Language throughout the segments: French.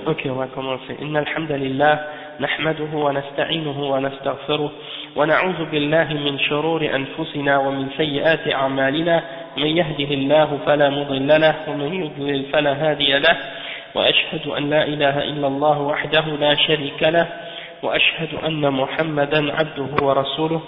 Ok, on va commencer. Inna alhamdulillah, nahmaduhu wa nasta'inuhu wa nastaghfiruh, wa na'udhu billahi min shururi anfusina wa min sayyiati a'malina, man yahdihillahu fala mudilla lahu wa man yudlil fala hadiya lahu, wa ashhadu an la ilaha illa Allah wahdahu la sharika lahu, wa ashhadu anna Muhammadan abduhu wa rasuluh.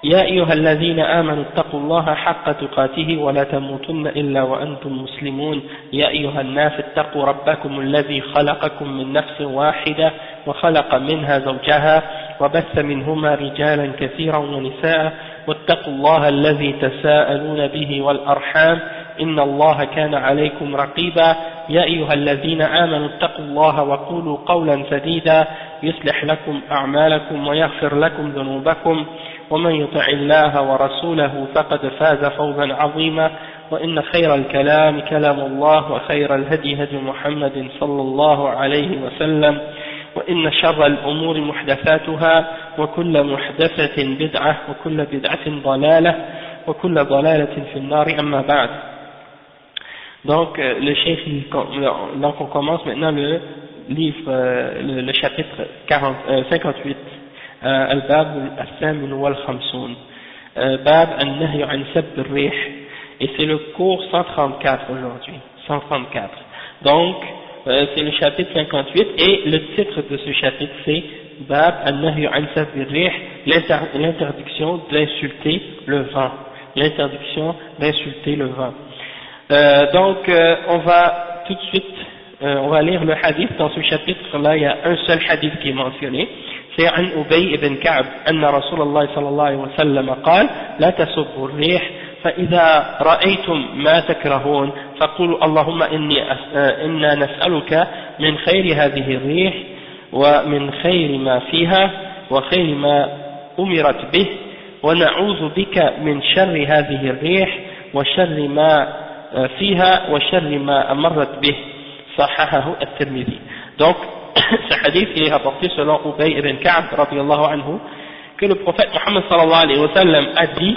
يا أيها الذين آمنوا اتقوا الله حق تقاته ولا تموتن إلا وأنتم مسلمون يا أيها الناس اتقوا ربكم الذي خلقكم من نفس واحدة وخلق منها زوجها وبث منهما رجالا كثيرا ونساء واتقوا الله الذي تساءلون به والأرحام إن الله كان عليكم رقيبا يا أيها الذين آمنوا اتقوا الله وقولوا قولا سديدا يصلح لكم أعمالكم ويغفر لكم ذنوبكم ومن يطع الله ورسوله فقد فاز فوزا عظيما وإن خير الكلام كلام الله وخير الهدي هدي محمد صلى الله عليه وسلم وإن شر الأمور محدثاتها وكل محدثة بدعة وكل بدعة ضلالة وكل ضلالة في النار أما بعد. Donc le cheikh, donc on commence maintenant le livre, le chapitre 58. الباب الثامن والخمسون باب النهي عن سب الريح, et c'est le cours 134 aujourd'hui, 134. Donc c'est le chapitre 58 et le titre de ce chapitre c'est bab النهي عن سب الريح, l'interdiction d'insulter le vent, l'interdiction d'insulter le vent. Donc on va tout de suite on va lire le hadith. Dans ce chapitre là il y a un seul hadith qui est mentionné, c'est عن أبي بن كعب أن رسول الله صلى الله عليه وسلم قال لا تسبوا الريح فإذا رأيتم ما تكرهون فقولوا اللهم إنا نسألك من خير هذه الريح ومن خير ما فيها وخير ما أمرت به ونعوذ بك من شر هذه الريح وشر ما فيها وشر ما أمرت به صححه الترمذي. Donc ce hadith il est rapporté selon Ubay ibn Ka'b radiyallahu anhu que le prophète Muhammad sallallahu alayhi wa sallam a dit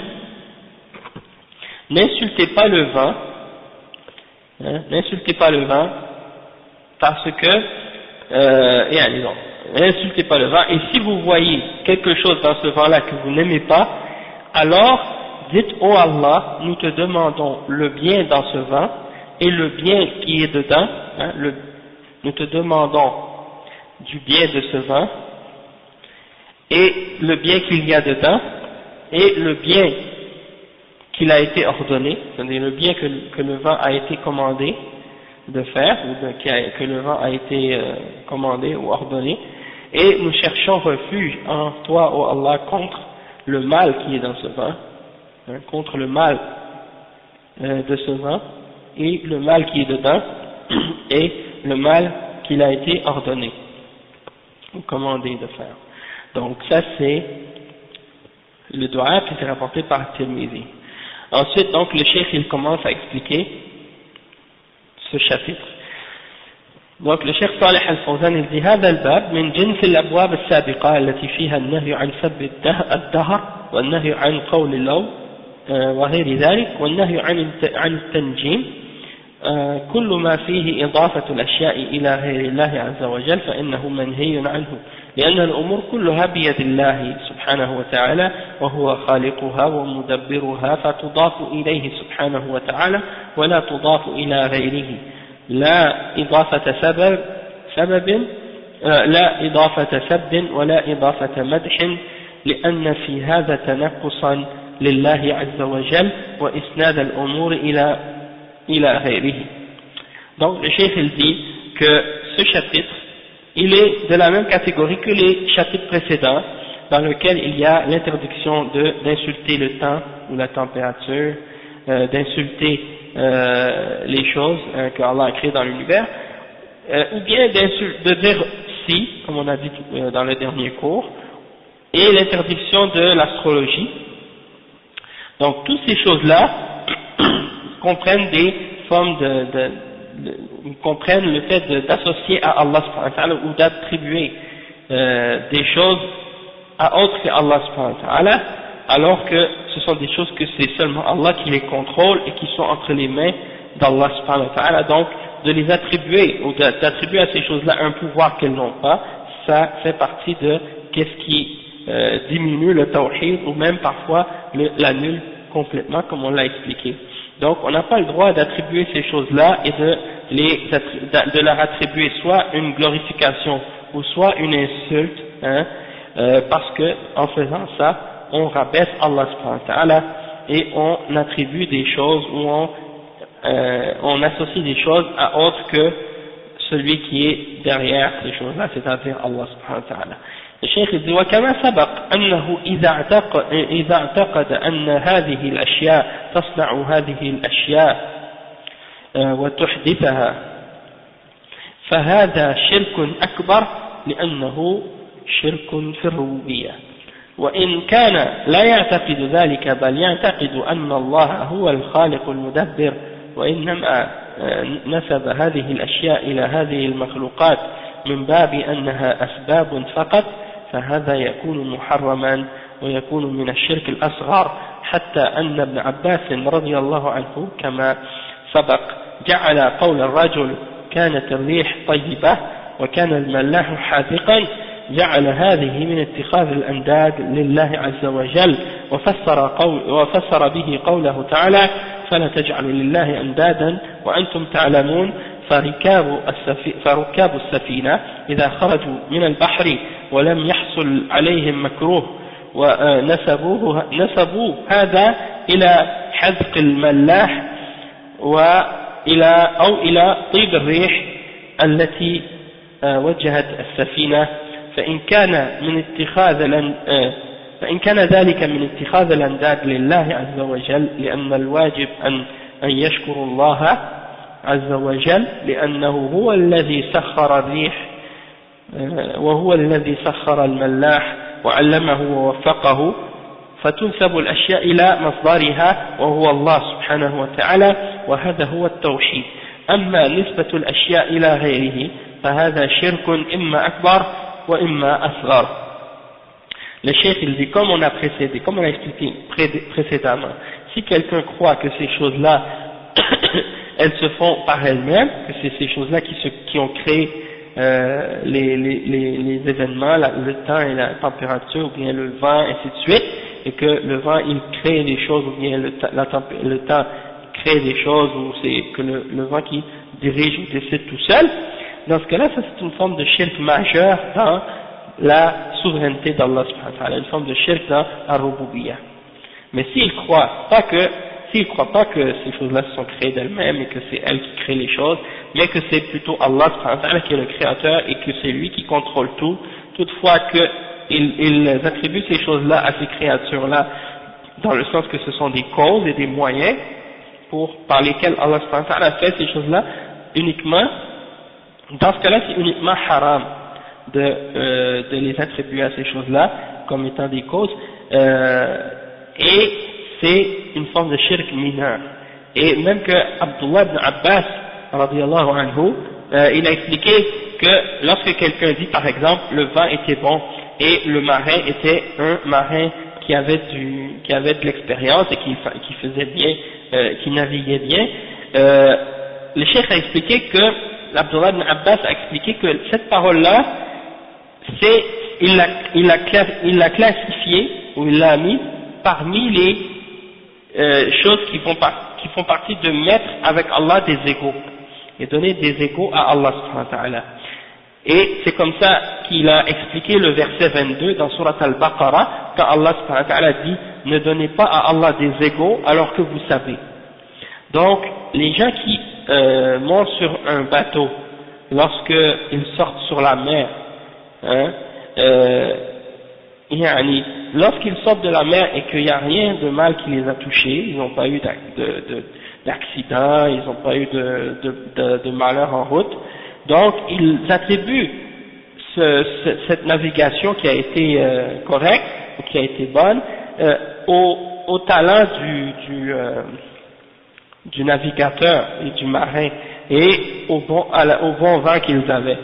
n'insultez pas le vent, n'insultez pas le vent parce que n'insultez pas le vent, et si vous voyez quelque chose dans ce vent là que vous n'aimez pas, alors dites oh Allah, nous te demandons le bien dans ce vent et le bien qui est dedans, nous te demandons du bien de ce vent et le bien qu'il y a dedans et le bien qu'il a été ordonné, c'est-à-dire le bien que le vent a été commandé de faire, ou que le vent a été commandé ou ordonné, et nous cherchons refuge en toi, ô Allah, contre le mal qui est dans ce vent, contre le mal de ce vent et le mal qui est dedans et le mal qu'il a été ordonné ou commandé de faire. Donc ça c'est le dua qui s'est rapporté par Tirmidhi. Ensuite donc le cheikh il commence à expliquer ce chapitre. Donc le cheikh Salih al-Fawzan il dit هذا الباب من جنس الأبواب السابقة التي فيها النهي عن سب الدهر والنهي عن قول اللو وغير ذلك والنهي عن التنجيم كل ما فيه إضافة الأشياء إلى غير الله عز وجل فإنه منهي عنه لأن الأمور كلها بيد الله سبحانه وتعالى وهو خالقها ومدبرها فتضاف إليه سبحانه وتعالى ولا تضاف إلى غيره لا إضافة لا إضافة سب ولا إضافة مدح لأن في هذا تنقصا لله عز وجل وإسناد الأمور إلى غيره. Donc le cheikh il dit que ce chapitre il est de la même catégorie que les chapitres précédents dans lesquels il y a l'interdiction d'insulter le temps ou la température, d'insulter les choses que Allah a créées dans l'univers, ou bien de dire si, comme on a dit dans le dernier cours, et l'interdiction de l'astrologie. Donc toutes ces choses-là comprennent des formes comprennent le fait d'associer à Allah subhanahu wa ta'ala ou d'attribuer des choses à autre que Allah subhanahu wa ta'ala, alors que ce sont des choses que c'est seulement Allah qui les contrôle et qui sont entre les mains d'Allah subhanahu wa ta'ala, donc de les attribuer ou d'attribuer à ces choses-là un pouvoir qu'elles n'ont pas, ça fait partie de qu'est-ce qui diminue le tawhid ou même parfois l'annule complètement, comme on l'a expliqué. Donc on n'a pas le droit d'attribuer ces choses-là et de leur attribuer soit une glorification ou soit une insulte, hein, parce que en faisant ça, on rabaisse Allah subhanahu wa ta'ala et on attribue des choses ou on associe des choses à autre que celui qui est derrière ces choses-là, c'est-à-dire Allah subhanahu wa ta'ala. الشيخ يقول وكما سبق أنه إذا اعتقد أن هذه الأشياء تصنع هذه الأشياء وتحدثها فهذا شرك أكبر لأنه شرك في الربوبية، وإن كان لا يعتقد ذلك بل يعتقد أن الله هو الخالق المدبر وإنما نسب هذه الأشياء إلى هذه المخلوقات من باب أنها أسباب فقط، فهذا يكون محرما ويكون من الشرك الأصغر، حتى أن ابن عباس رضي الله عنه كما سبق جعل قول الرجل كانت الريح طيبة وكان الملاح حاذقا جعل هذه من اتخاذ الأنداد لله عز وجل، وفسر به قوله تعالى فلا تجعلوا لله أندادا وأنتم تعلمون، فركاب السفينة إذا خرجوا من البحر ولم يحصل عليهم مكروه ونسبوا هذا إلى حذق الملاح إلى طيب الريح التي وجهت السفينة، فإن كان ذلك من اتخاذ الأنداد لله عز وجل، لأن الواجب أن يشكر الله عز وجل لأنه هو الذي سخر الريح وهو الذي سخر الملاح وعلمه ووفقه، فتنسب الأشياء إلى مصدرها وهو الله سبحانه وتعالى، وهذا هو التوحيد. أما نسبة الأشياء إلى غيره فهذا شرك إما أكبر وإما أصغر. Le cheikh il dit, comme on a expliqué précédemment, si quelqu'un croit que ces choses-là elles se font par elles-mêmes, que c'est ces choses-là qui ont créé les événements, le temps et la température, ou bien le vent, ainsi de suite, et que le vent il crée des choses, ou bien le temps crée des choses, ou c'est que le vent qui dirige ou décide tout seul, dans ce cas-là, ça c'est une forme de shirk majeur dans la souveraineté d'Allah subhanahu wa ta'ala, une forme de shirk dans la rububiyyah. Mais s'il ne croit pas que ces choses-là se sont créées d'elles-mêmes et que c'est elles qui créent les choses, mais que c'est plutôt Allah subhanahu wa ta'ala qui est le créateur et que c'est lui qui contrôle tout, toutefois qu'il attribue ces choses-là à ces créatures-là dans le sens que ce sont des causes et des moyens par lesquels Allah subhanahu wa ta'ala fait ces choses-là uniquement, dans ce cas-là c'est uniquement haram de les attribuer à ces choses-là comme étant des causes, et c'est une forme de shirk mineur. Et même que Abdullah ibn Abbas radiyallahu anhu, il a expliqué que lorsque quelqu'un dit par exemple le vent était bon et le marin était un marin qui avait de l'expérience et qui faisait bien, qui naviguait bien, le cheikh a expliqué que Abdullah ibn Abbas a expliqué que cette parole-là, il l'a classifié ou il l'a mis parmi les choses qui font partie de mettre avec Allah des égaux et donner des égaux à Allah subhanahu wa ta'ala. Et c'est comme ça qu'il a expliqué le verset 22 dans Surat Al-Baqarah, quand Allah subhanahu wa ta'ala dit ne donnez pas à Allah des égaux alors que vous savez. Donc les gens qui montent sur un bateau lorsqu'ils sortent sur la mer, lorsqu'ils sortent de la mer et qu'il n'y a rien de mal qui les a touchés, ils n'ont pas eu d'accident, ils n'ont pas eu de malheur en route, donc ils attribuent cette navigation qui a été correcte, ou qui a été bonne, au talent du navigateur et du marin, et au bon vent qu'ils avaient.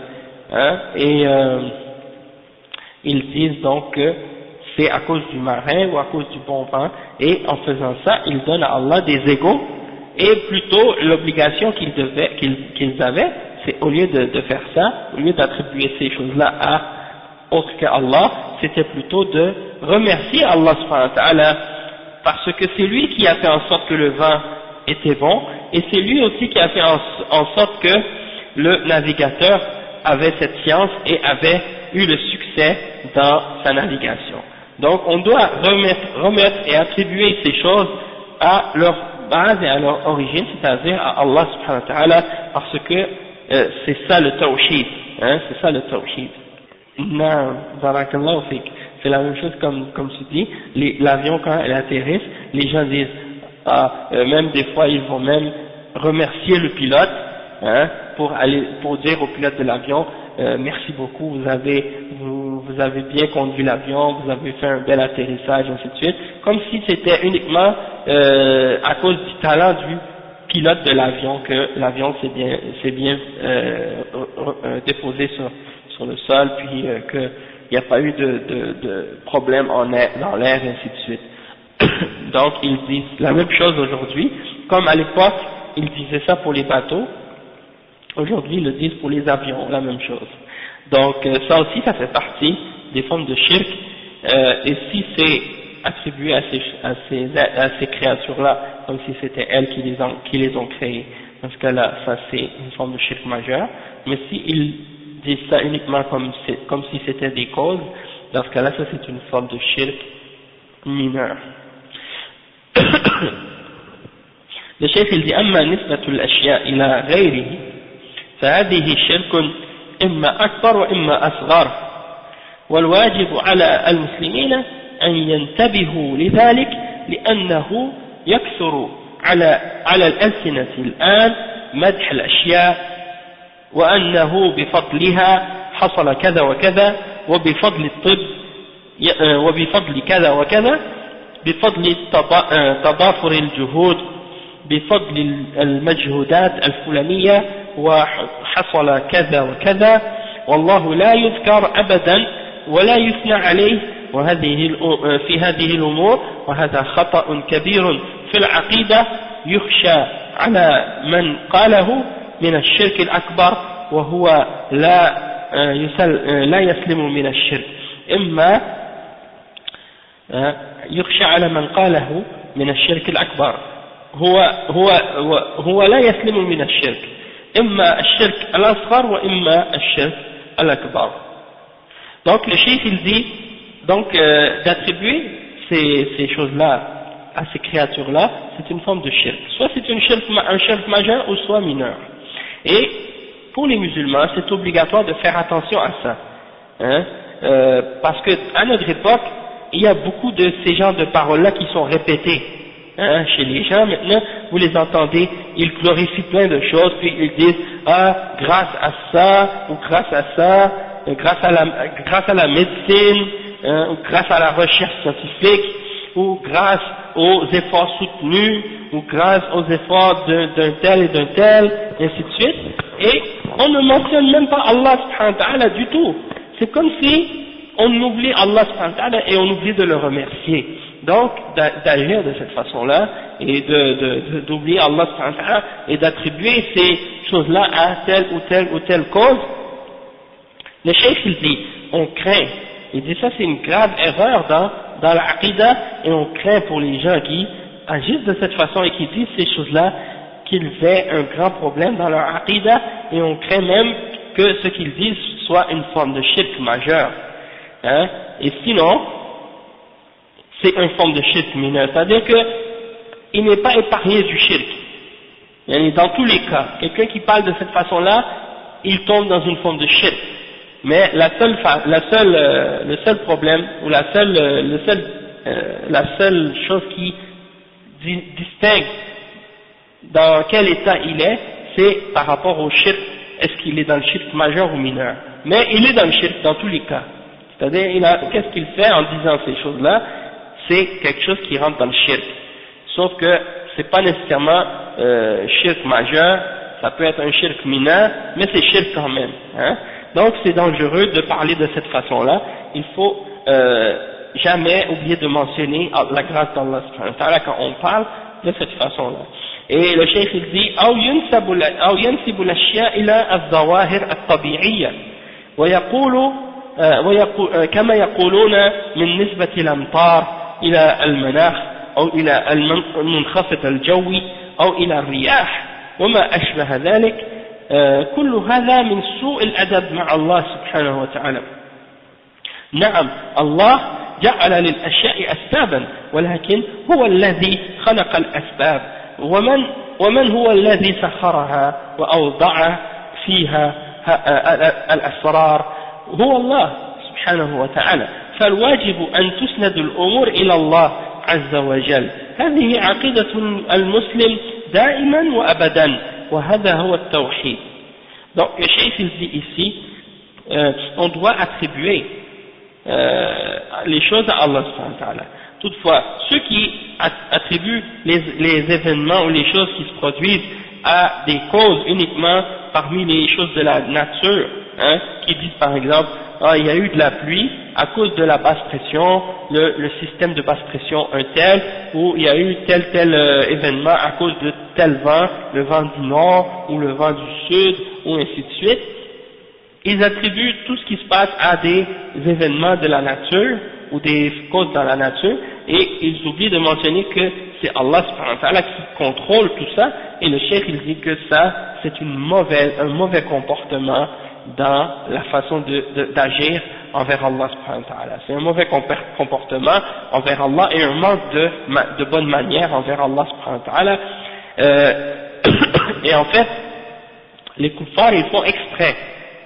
Ils disent donc que c'est à cause du marin ou à cause du bon vent, et en faisant ça, ils donnent à Allah des égaux Et plutôt, l'obligation qu'ils avaient, c'est au lieu de faire ça, au lieu d'attribuer ces choses-là à autre qu'Allah, c'était plutôt de remercier Allah subhanahu wa ta'ala, parce que c'est lui qui a fait en sorte que le vin était bon, et c'est lui aussi qui a fait en sorte que le navigateur avait cette science et avait eu le succès dans sa navigation. Donc on doit remettre et attribuer ces choses à leur base et à leur origine, c'est-à-dire à Allah subhanahu wa ta'ala, parce que c'est ça le tawhid, hein, c'est ça le tawhid. Non, barakallahu fik. C'est la même chose comme tu dis, l'avion quand elle atterrisse, les gens disent, même des fois ils vont même remercier le pilote, hein, pour dire au pilote de l'avion, merci beaucoup, vous avez bien conduit l'avion, vous avez fait un bel atterrissage, ainsi de suite, comme si c'était uniquement à cause du talent du pilote de l'avion que l'avion s'est bien déposé sur le sol, puis qu'il n'y a pas eu de problème dans l'air, et ainsi de suite. Donc ils disent la même chose aujourd'hui, comme à l'époque ils disaient ça pour les bateaux, aujourd'hui ils le disent pour les avions, la même chose. Donc ça aussi ça fait partie des formes de shirk, et si c'est attribué à ces créatures-là, comme si c'était elles qui les ont créées, dans ce cas-là, ça c'est une forme de shirk majeur, mais s'ils disent ça uniquement comme si c'était des causes, dans ce cas-là, ça c'est une forme de shirk mineur. Le cheikh il dit أما نسبة الأشياء إلى غيره فهذه شرك إما أكبر وإما أصغر والواجب على المسلمين أن ينتبهوا لذلك لأنه يكثر على الألسنة الآن مدح الأشياء وأنه بفضلها حصل كذا وكذا وبفضل الطب وبفضل كذا وكذا بفضل تضافر الجهود بفضل المجهودات الفلانية وحصل كذا وكذا والله لا يذكر أبدا ولا يثنى عليه في هذه الأمور وهذا خطأ كبير في العقيدة يخشى على من قاله من الشرك الأكبر وهو لا يسلم من الشرك إما يخشى على من قاله من الشرك الأكبر هو لا يسلم من الشرك إما الشرك الأصغر وإما الشرك الأكبر. Donc le cheikh il dit donc d'attribuer ces choses-là à ces créatures-là, c'est une forme de shirk. Soit c'est un shirk majeur ou soit mineur. Et pour les musulmans, c'est obligatoire de faire attention à ça, hein, parce que à notre époque, il y a beaucoup de ces genres de paroles-là qui sont répétées, hein, chez les gens. Maintenant, vous les entendez, ils glorifient plein de choses, puis ils disent grâce à ça ou grâce à ça, grâce à la médecine, hein, ou grâce à la recherche scientifique, ou grâce aux efforts soutenus, ou grâce aux efforts d'un tel et d'un tel, et ainsi de suite. Et on ne mentionne même pas Allah subhanahu wa ta'ala du tout. C'est comme si on oublie Allah subhanahu wa ta'ala et on oublie de le remercier. Donc, d'agir de cette façon-là, et d'oublier Allah subhanahu wa ta'ala, et d'attribuer ces choses-là à telle ou telle cause, le cheikh il dit, on craint, il dit ça c'est une grave erreur dans la aqidah, et on craint pour les gens qui agissent de cette façon et qui disent ces choses-là, qu'ils aient un grand problème dans leur aqidah, et on craint même que ce qu'ils disent soit une forme de shirk majeur, hein, et sinon, c'est une forme de shirk mineur, c'est-à-dire qu'il n'est pas épargné du shirk. Dans tous les cas, quelqu'un qui parle de cette façon-là, il tombe dans une forme de shirk. Mais le seul problème, ou la seule chose qui distingue dans quel état il est, c'est par rapport au shirk, est-ce qu'il est dans le shirk majeur ou mineur. Mais il est dans le shirk dans tous les cas. C'est-à-dire, qu'est-ce qu'il fait en disant ces choses-là? C'est quelque chose qui rentre dans le shirk. Sauf que c'est pas nécessairement shirk majeur, ça peut être un shirk mineur, mais c'est shirk quand même, hein. Donc c'est dangereux de parler de cette façon-là. Il faut jamais oublier de mentionner la grâce d'Allah subhanahu wa ta'ala quand on parle de cette façon-là. Et le cheikh il dit أو ينسب الأشياء إلى الظواهر الطبيعية ويقول كما يقولون من نسبة الأمطار إلى المناخ أو إلى المنخفض الجوي أو إلى الرياح وما أشبه ذلك. كل هذا من سوء الأدب مع الله سبحانه وتعالى. نعم الله جعل للأشياء أسبابا ولكن هو الذي خلق الأسباب، ومن هو الذي سخرها وأوضع فيها الأسرار؟ هو الله سبحانه وتعالى. فالواجب أن تسند الأمور إلى الله عز وجل. هذه عقيدة المسلم دائما وأبدا، وهذا هو التوحيد. Donc le cheikh il dit ici on doit attribuer les choses à Allah subhanahu wa ta'ala. Toutefois, ceux qui attribuent les événements ou les choses qui se produisent à des causes uniquement parmi les choses de la nature, hein, qui disent par exemple il y a eu de la pluie à cause de la basse pression, le système de basse pression un tel, ou il y a eu tel événement à cause de tel vent, le vent du nord ou le vent du sud, ou ainsi de suite. Ils attribuent tout ce qui se passe à des événements de la nature ou des causes dans la nature, et ils oublient de mentionner que c'est Allah subhanahu wa ta'ala qui contrôle tout ça, et le cheikh il dit que ça c'est un mauvais comportement dans la façon d'agir envers Allah subhanahu wa ta'ala. C'est un mauvais comportement envers Allah et un manque de bonne manière envers Allah subhanahu wa ta'ala. Et en fait, les kuffars ils font exprès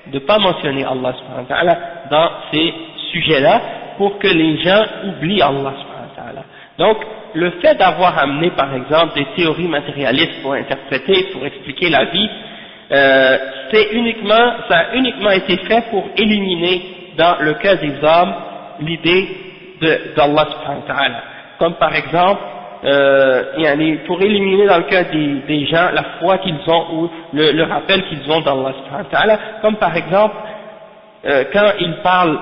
de ne pas mentionner Allah subhanahu wa ta'ala dans ces sujets-là pour que les gens oublient Allah subhanahu wa ta'ala. Donc, le fait d'avoir amené par exemple des théories matérialistes pour interpréter, pour expliquer la vie, ça a uniquement été fait pour éliminer dans le cas des hommes l'idée d'Allah subhanahu wa ta'ala. Comme par exemple, pour éliminer dans le cas des gens la foi qu'ils ont ou le rappel qu'ils ont d'Allah subhanahu wa ta'ala. Comme par exemple, quand ils parlent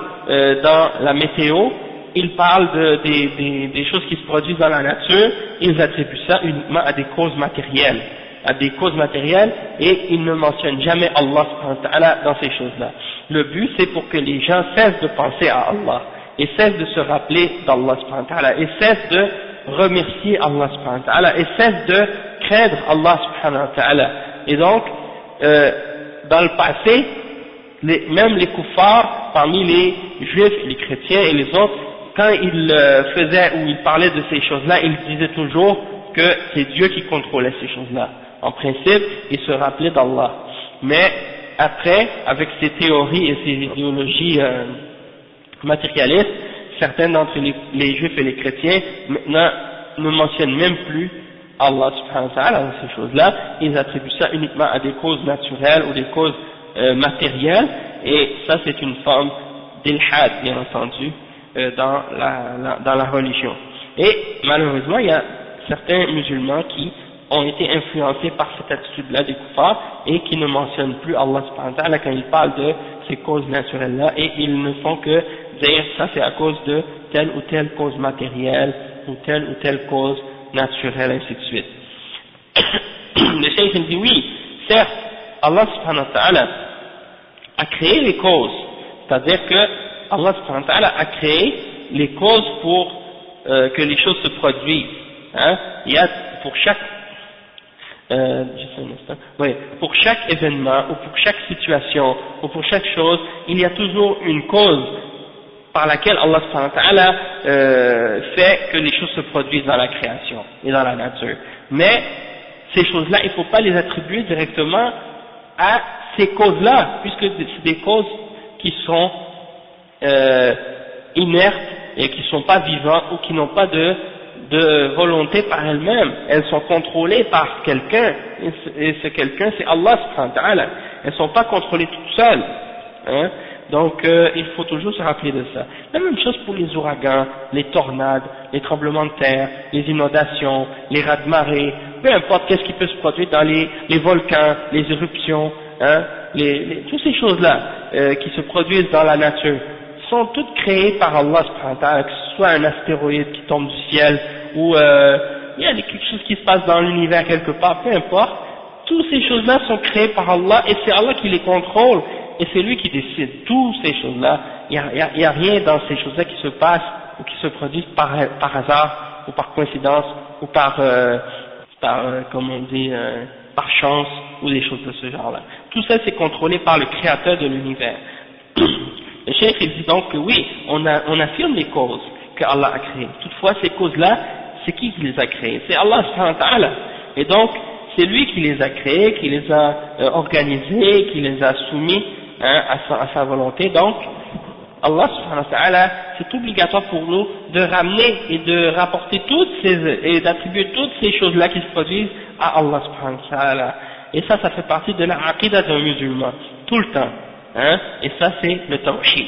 dans la météo, ils parlent des choses qui se produisent dans la nature, ils attribuent ça uniquement à des causes matérielles. Et ils ne mentionnent jamais Allah subhanahu wa ta'ala dans ces choses-là. Le but c'est pour que les gens cessent de penser à Allah et cessent de se rappeler d'Allah subhanahu wa ta'ala et cessent de remercier Allah subhanahu wa ta'ala et cessent de craindre Allah subhanahu wa ta'ala. Et donc dans le passé, même les kuffars parmi les juifs, les chrétiens et les autres, quand ils faisaient ou ils parlaient de ces choses-là, ils disaient toujours que c'est Dieu qui contrôlait ces choses-là. En principe, ils se rappelaient d'Allah. Mais après, avec ces théories et ces idéologies matérialistes, certains d'entre les juifs et les chrétiens maintenant ne mentionnent même plus Allah subhanahu wa ta'ala dans ces choses-là. Ils attribuent ça uniquement à des causes naturelles ou des causes matérielles, et ça c'est une forme d'ilhad, bien entendu, dans la religion. Et malheureusement, il y a certains musulmans qui ont été influencés par cette attitude-là des kuffars et qui ne mentionnent plus Allah subhanahu wa ta'ala quand ils parlent de ces causes naturelles-là, et ils ne font que dire ça c'est à cause de telle ou telle cause matérielle ou telle cause naturelle, ainsi de suite. Le cheikh dit oui, certes, Allah subhanahu wa ta'ala a créé les causes, c'est-à-dire que Allah subhanahu wa ta'ala a créé les causes pour que les choses se produisent. Hein? Il y a pour chaque pour chaque événement ou pour chaque situation ou pour chaque chose, il y a toujours une cause par laquelle Allah subhanahu wa ta'ala fait que les choses se produisent dans la création et dans la nature. Mais ces choses-là, il ne faut pas les attribuer directement à ces causes-là, puisque c'est des causes qui sont inertes et qui ne sont pas vivantes ou qui n'ont pas de volonté par elles-mêmes. Elles sont contrôlées par quelqu'un, et ce quelqu'un c'est Allah subhanahu wa ta'ala. Elles ne sont pas contrôlées toutes seules. Hein? Donc il faut toujours se rappeler de ça. La même chose pour les ouragans, les tornades, les tremblements de terre, les inondations, les raz-de-marée, peu importe qu'est-ce qui peut se produire dans les volcans, les éruptions, hein, toutes ces choses-là qui se produisent dans la nature sont toutes créées par Allah subhanahu wa ta'ala, que ce soit un astéroïde qui tombe du ciel ou il y a quelque chose qui se passe dans l'univers quelque part, peu importe, toutes ces choses-là sont créées par Allah et c'est Allah qui les contrôle et c'est lui qui décide. Toutes ces choses-là, il n'y a rien dans ces choses-là qui se passent ou qui se produisent par hasard ou par coïncidence ou par comme on dit, par chance ou des choses de ce genre-là. Tout ça c'est contrôlé par le créateur de l'univers. Le cheikh il dit donc que oui, on affirme les causes que Allah a créées. Toutefois ces causes-là, c'est qui les a créées? C'est Allah subhanahu wa ta'ala. Et donc c'est lui qui les a créées, qui les a organisées, qui les a soumis à sa volonté. Donc Allah subhanahu wa ta'ala, c'est obligatoire pour nous de ramener et de rapporter et d'attribuer toutes ces choses-là qui se produisent à Allah subhanahu wa ta'ala. Et ça fait partie de la aqidah d'un musulman, tout le temps. Et ça c'est le tawhid.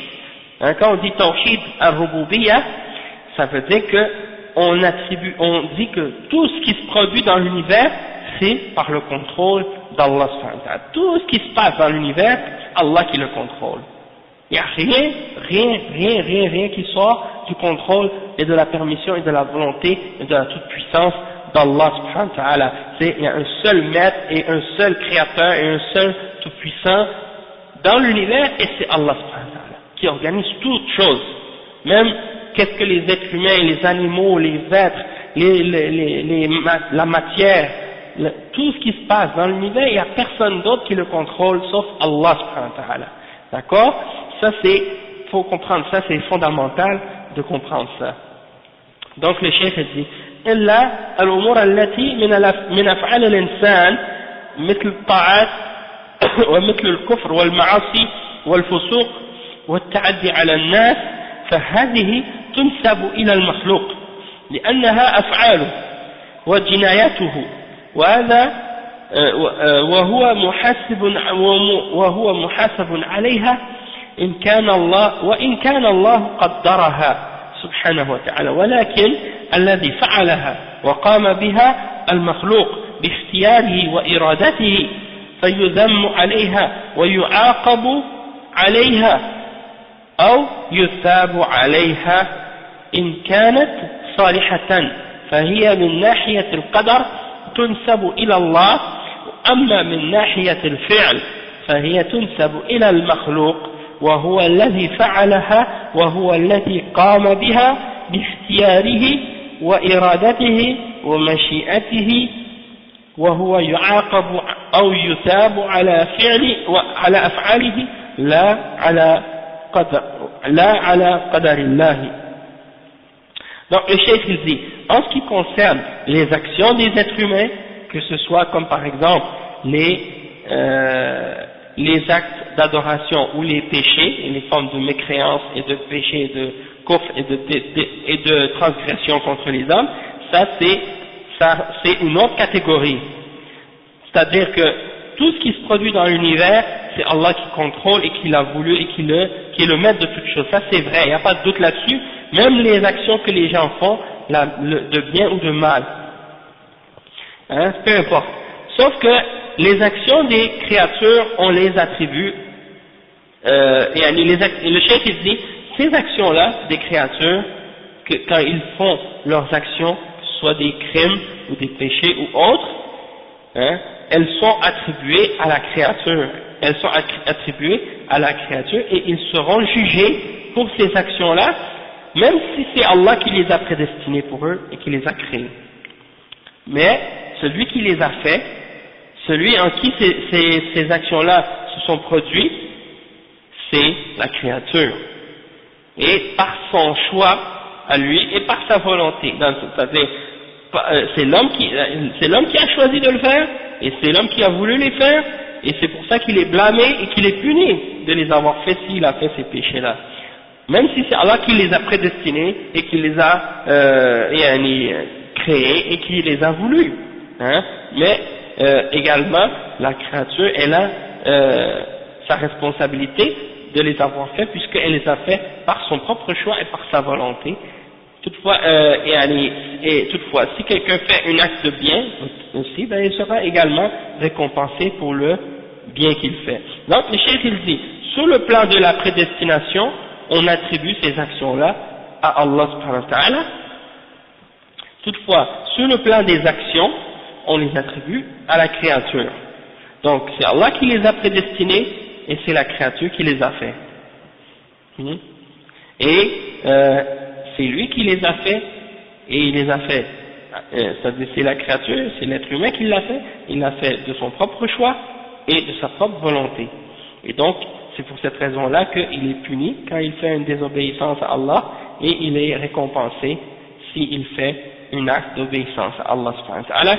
Quand on dit tawhid al-rububiyyah, ça veut dire que on dit que tout ce qui se produit dans l'univers, c'est par le contrôle d'Allah subhanahu wa ta'ala. Tout ce qui se passe dans l'univers, c'est Allah qui le contrôle. Il n'y a rien qui sort du contrôle et de la permission et de la volonté et de la toute-puissance d'Allah subhanahu wa ta'ala. Il y a un seul maître et un seul créateur et un seul tout-puissant dans l'univers et c'est Allah subhanahu wa ta'ala qui organise toutes choses. Même qu'est-ce que les êtres humains, les animaux, les êtres, la matière, tout ce qui se passe dans l'univers, il n'y a personne d'autre qui le contrôle sauf Allah subhanahu wa ta'ala. D'accord? Ça faut comprendre ça, c'est fondamental de comprendre ça. Donc le cheikh dit إلا الأمور التي من أفعال الإنسان مثل الطاعات ومثل الكفر والمعاصي والفسوق والتعدي على الناس فهذه تنسب إلى المخلوق لأنها أفعاله وجناياته وهذا وهو محاسب عليها وإن كان الله قدرها سبحانه وتعالى ولكن الذي فعلها وقام بها المخلوق باختياره وإرادته فيذم عليها ويعاقب عليها أو يثاب عليها إن كانت صالحة فهي من ناحية القدر تنسب إلى الله أما من ناحية الفعل فهي تنسب إلى المخلوق وهو الذي فعلها وهو الذي قام بها باختياره وإرادته ومشيئته وهو يعاقب أو يثاب على أفعاله لا على قدر الله. Donc le cheikh il dit, en ce qui concerne les actions des êtres humains, que ce soit comme par exemple les actes d'adoration ou les péchés, et les formes de mécréance et de péché, et de kufr et de transgression contre les hommes, ça c'est une autre catégorie. C'est-à-dire que tout ce qui se produit dans l'univers, c'est Allah qui contrôle et qui l'a voulu et qui est le maître de toutes choses. Ça c'est vrai, il n'y a pas de doute là-dessus, même les actions que les gens font, de bien ou de mal. Peu importe. Sauf que les actions des créatures, on les attribue, et le cheikh il dit, ces actions-là des créatures, que quand ils font leurs actions, que ce soit des crimes ou des péchés ou autres, elles sont attribuées à la créature. Elles sont attribuées à la créature et ils seront jugés pour ces actions-là, même si c'est Allah qui les a prédestinés pour eux et qui les a créés. Mais celui qui les a fait, celui en qui ces actions-là se sont produites, c'est la créature. Et par son choix à lui et par sa volonté. C'est-à-dire, c'est l'homme qui a choisi de le faire, et c'est l'homme qui a voulu les faire, et c'est pour ça qu'il est blâmé et qu'il est puni de les avoir fait s'il a fait ces péchés-là. Même si c'est Allah qui les a prédestinés et qui les a créés et qui les a voulus. Mais également, la créature, elle a sa responsabilité de les avoir fait, puisqu'elle les a fait par son propre choix et par sa volonté. Toutefois, toutefois, si quelqu'un fait un acte de bien aussi, ben il sera également récompensé pour le bien qu'il fait. Donc le cheikh il dit, sur le plan de la prédestination, on attribue ces actions-là à Allah subhanahu wa ta'ala. Toutefois, sur le plan des actions, on les attribue à la créature. Donc, c'est Allah qui les a prédestinés et c'est la créature qui les a fait. Et c'est lui qui les a fait et il les a fait. C'est-à-dire c'est la créature, c'est l'être humain qui l'a fait, il l'a fait de son propre choix et de sa propre volonté. Et donc, c'est pour cette raison-là qu'il est puni quand il fait une désobéissance à Allah et il est récompensé s'il fait un acte d'obéissance à Allah subhanahu wa ta'ala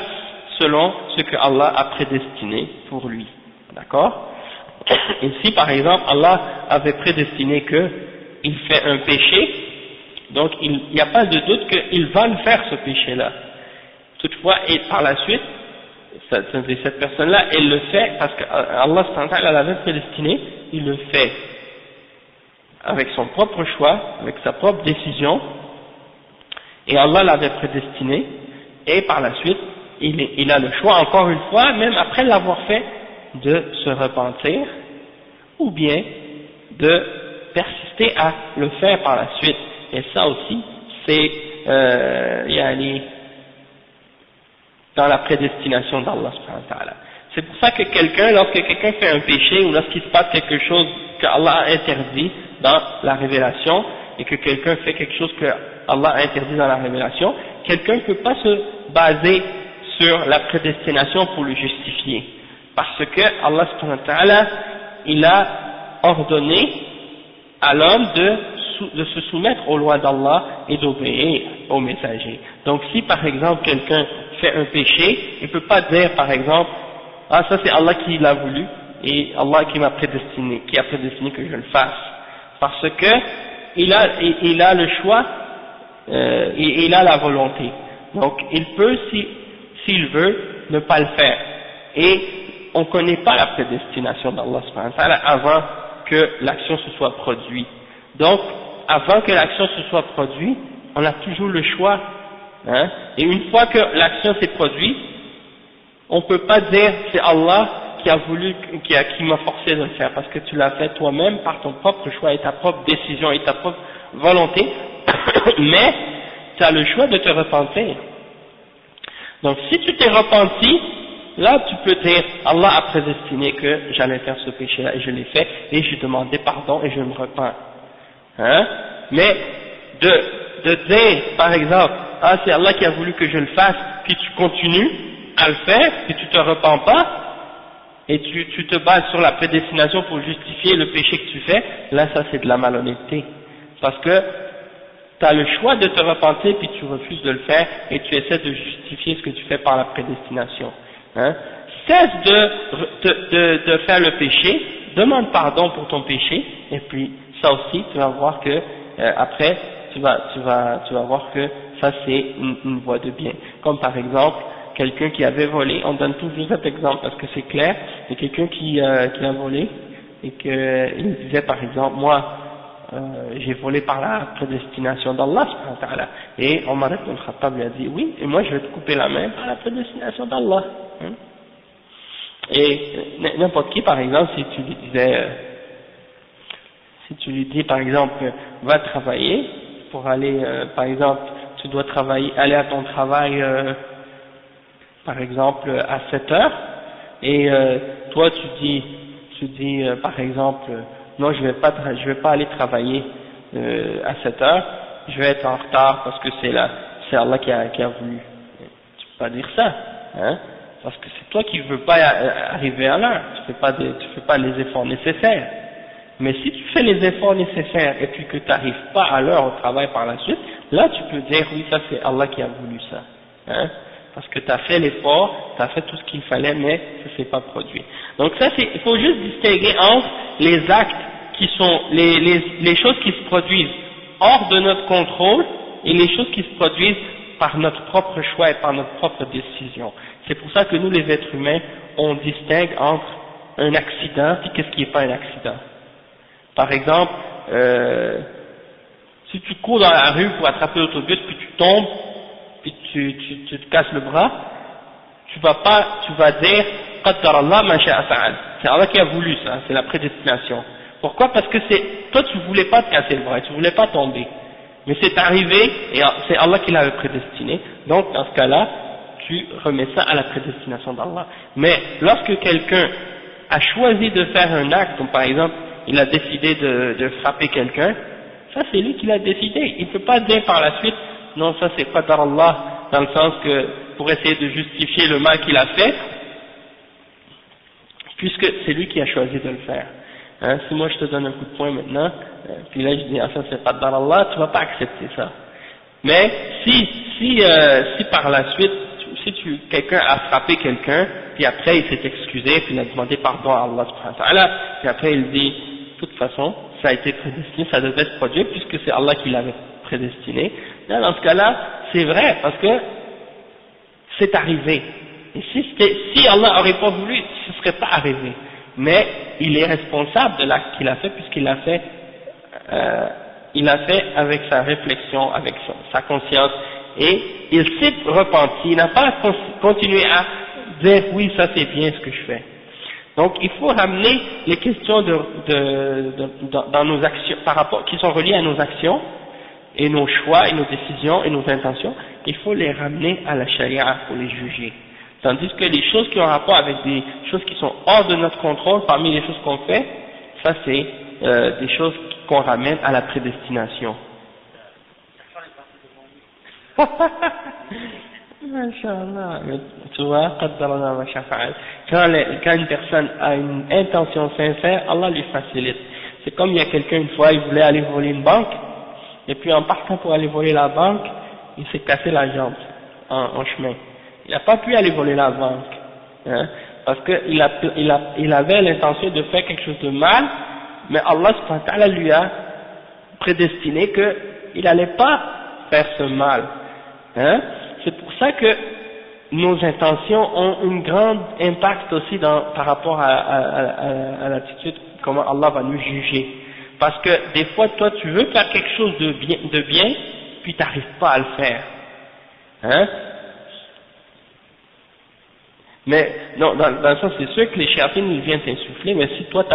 selon ce que Allah a prédestiné pour lui. D'accord? Et si par exemple Allah avait prédestiné qu'il fait un péché, donc il n'y a pas de doute qu'il va le faire ce péché-là. Toutefois, et par la suite, cette personne-là, elle le fait parce qu'Allah subhanahu wa ta'ala l'avait prédestiné, il le fait avec son propre choix, avec sa propre décision, et Allah l'avait prédestiné, et par la suite, il a le choix, encore une fois, même après l'avoir fait, de se repentir, ou bien de persister à le faire par la suite. Et ça aussi, c'est dans la prédestination d'Allah subhanahu wa ta'ala. C'est pour ça que lorsque quelqu'un fait un péché, ou lorsqu'il se passe quelque chose que Allah a interdit dans la révélation, et que quelqu'un fait quelque chose que Allah a interdit dans la révélation, quelqu'un ne peut pas se baser sur la prédestination pour le justifier. Parce que Allah subhanahu wa ta'ala, il a ordonné à l'homme de se soumettre aux lois d'Allah et d'obéir aux messagers. Donc si par exemple quelqu'un fait un péché, il ne peut pas dire par exemple, ah ça c'est Allah qui l'a voulu et Allah qui a prédestiné que je le fasse. Parce que il a le choix, il a la volonté. Donc il peut, s'il veut, ne pas le faire. Et on ne connaît pas la prédestination d'Allah subhanahu wa ta'ala avant que l'action se soit produite. Donc, avant que l'action se soit produite, on a toujours le choix. Hein, et une fois que l'action s'est produite, on ne peut pas dire c'est Allah qui a voulu, qui m'a forcé de le faire, parce que tu l'as fait toi-même par ton propre choix et ta propre décision et ta propre volonté, mais tu as le choix de te repentir. Donc si tu t'es repenti, là tu peux dire Allah a prédestiné que j'allais faire ce péché-là et je l'ai fait et j'ai demandé pardon et je me repens. Hein? Mais de dire par exemple, ah c'est Allah qui a voulu que je le fasse, puis tu continues à le faire et tu te repens pas et tu te bases sur la prédestination pour justifier le péché que tu fais, là ça c'est de la malhonnêteté, parce que tu as le choix de te repentir puis tu refuses de le faire et tu essaies de justifier ce que tu fais par la prédestination. Hein? Cesse de faire le péché, demande pardon pour ton péché et puis ça aussi tu vas voir que après tu vas voir que ça c'est une voie de bien. Comme par exemple quelqu'un qui avait volé, on donne toujours cet exemple parce que c'est clair, c'est quelqu'un qui a volé et qu'il disait par exemple moi j'ai volé par la prédestination d'Allah subhanahu wa ta'ala, et Omar ibn al-Khattab lui a dit oui et moi je vais te couper la main par la prédestination d'Allah. Hein? Et n'importe qui par exemple si tu lui dis par exemple va travailler pour aller par exemple tu dois aller à ton travail par exemple à 7 heures et toi tu dis par exemple non je vais pas aller travailler à 7 heures, je vais être en retard parce que c'est Allah qui a voulu. Tu peux pas dire ça, hein, parce que c'est toi qui veux pas arriver à l'heure, tu fais pas les efforts nécessaires. Mais si tu fais les efforts nécessaires et puis que tu n'arrives pas à l'heure au travail par la suite, là tu peux dire oui ça c'est Allah qui a voulu ça, hein, parce que tu as fait l'effort, tu as fait tout ce qu'il fallait mais ça s'est pas produit. Donc ça il faut juste distinguer entre les actes qui sont les choses qui se produisent hors de notre contrôle et les choses qui se produisent par notre propre choix et par notre propre décision. C'est pour ça que nous les êtres humains on distingue entre un accident et qu'est-ce qui n'est pas un accident. Par exemple, si tu cours dans la rue pour attraper l'autobus puis tu tombes puis tu te casses le bras, tu vas dire qaddar Allah ma sha'a fa'al. C'est Allah qui a voulu ça, c'est la prédestination. Pourquoi? Parce que toi tu voulais pas te casser le bras, tu voulais pas tomber. Mais c'est arrivé, et c'est Allah qui l'avait prédestiné, donc dans ce cas-là, tu remets ça à la prédestination d'Allah. Mais lorsque quelqu'un a choisi de faire un acte, comme par exemple, il a décidé de frapper quelqu'un, ça c'est lui qui l'a décidé. Il ne peut pas dire par la suite, non, ça c'est qadar Allah, dans le sens que, pour essayer de justifier le mal qu'il a fait, puisque c'est lui qui a choisi de le faire. Hein, si moi je te donne un coup de poing maintenant, puis là je dis, ah ça c'est qadar Allah, tu vas pas accepter ça. Mais si par la suite, si quelqu'un a frappé quelqu'un, puis après il s'est excusé, puis il a demandé pardon à Allah subhanahu wa ta'ala, puis après il dit, de toute façon, ça a été prédestiné, ça devait se produire, puisque c'est Allah qui l'avait prédestiné. Là, dans ce cas-là, c'est vrai, parce que c'est arrivé. Et si Allah n'aurait pas voulu, ce ne serait pas arrivé. Mais il est responsable de l'acte qu'il a fait, puisqu'il l'a fait, avec sa réflexion, avec sa conscience, et il s'est repenti, il n'a pas continué à dire oui, ça c'est bien ce que je fais. Donc il faut ramener les questions dans nos actions, par rapport, qui sont reliées à nos actions, et nos choix, et nos décisions, et nos intentions, il faut les ramener à la charia pour les juger. Tandis que les choses qui ont rapport avec des choses qui sont hors de notre contrôle, parmi les choses qu'on fait, ça c'est des choses qu'on ramène à la prédestination. Masha'Allah, tu vois, quand une personne a une intention sincère, Allah lui facilite. C'est comme il y a quelqu'un une fois, il voulait aller voler une banque, et puis en partant pour aller voler la banque, il s'est cassé la jambe en chemin. Il n'a pas pu aller voler la banque, hein, parce qu'il avait l'intention de faire quelque chose de mal, mais Allah subhanahu wa ta'ala lui a prédestiné qu'il n'allait pas faire ce mal. Hein. C'est pour ça que nos intentions ont un grand impact aussi par rapport à l'attitude, comment Allah va nous juger. Parce que des fois, toi, tu veux faire quelque chose de bien puis tu n'arrives pas à le faire. Hein? Mais non, dans le sens, c'est sûr que les shayatines ils viennent t'insuffler, mais si toi tu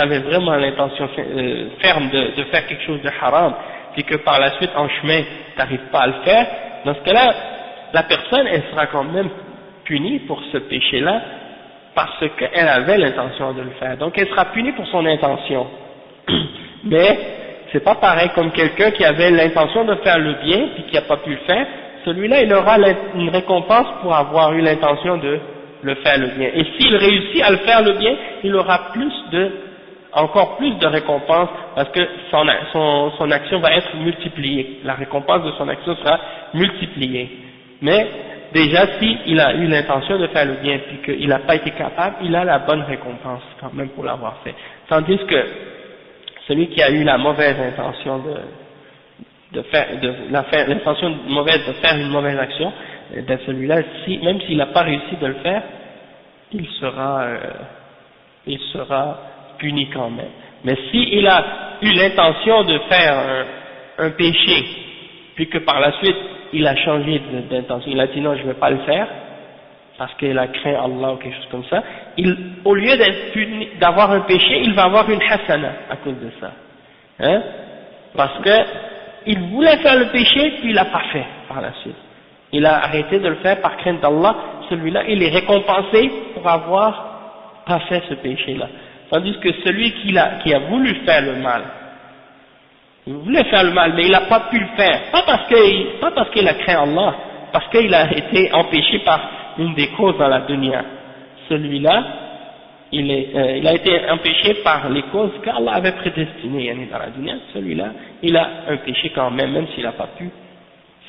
avais vraiment l'intention ferme de faire quelque chose de haram, puis que par la suite en chemin tu n'arrives pas à le faire, dans ce cas-là, la personne elle sera quand même punie pour ce péché-là parce qu'elle avait l'intention de le faire. Donc elle sera punie pour son intention. Mais c'est pas pareil comme quelqu'un qui avait l'intention de faire le bien puis qui n'a pas pu le faire. Celui-là il aura une récompense pour avoir eu l'intention de le faire le bien. Et s'il réussit à le faire le bien, il aura encore plus de récompense parce que son action va être multipliée. La récompense de son action sera multipliée. Mais déjà, s'il a eu l'intention de faire le bien puis qu'il n'a pas été capable, il a la bonne récompense quand même pour l'avoir fait. Tandis que celui qui a eu la mauvaise intention l'intention mauvaise de faire une mauvaise action, celui-là, même s'il n'a pas réussi de le faire, il sera puni quand même. Mais s'il a eu l'intention de faire un péché, puis que par la suite il a changé d'intention, il a dit non, je ne vais pas le faire, parce qu'il a craint Allah ou quelque chose comme ça, au lieu d'avoir un péché, il va avoir une hasana à cause de ça. Hein? Parce que il voulait faire le péché, puis il l'a pas fait par la suite. Il a arrêté de le faire par crainte d'Allah, celui-là, il est récompensé pour avoir pas fait ce péché-là. Tandis que celui qui a voulu faire le mal, il voulait faire le mal, mais il n'a pas pu le faire, pas parce qu'il a craint Allah, parce qu'il a été empêché par une des causes dans la dunya. Celui-là, il a été empêché par les causes qu'Allah avait prédestinées dans la dunya. Celui-là, il a un péché quand même s'il n'a pas pu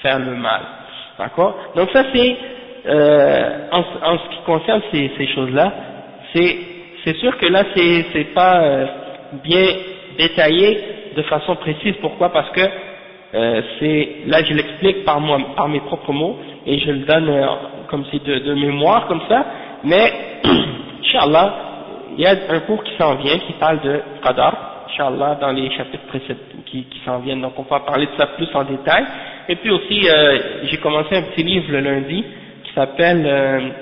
faire le mal. D'accord? Donc ça c'est, en ce qui concerne ces choses-là, c'est sûr que là c'est pas bien détaillé de façon précise. Pourquoi? Parce que là je l'explique par mes propres mots et je le donne comme si de mémoire comme ça, mais Inch'Allah, il y a un cours qui s'en vient qui parle de Qadar, Inch'Allah, dans les chapitres précédents qui s'en viennent, donc on va parler de ça plus en détail. Et puis aussi, j'ai commencé un petit livre le lundi qui s'appelle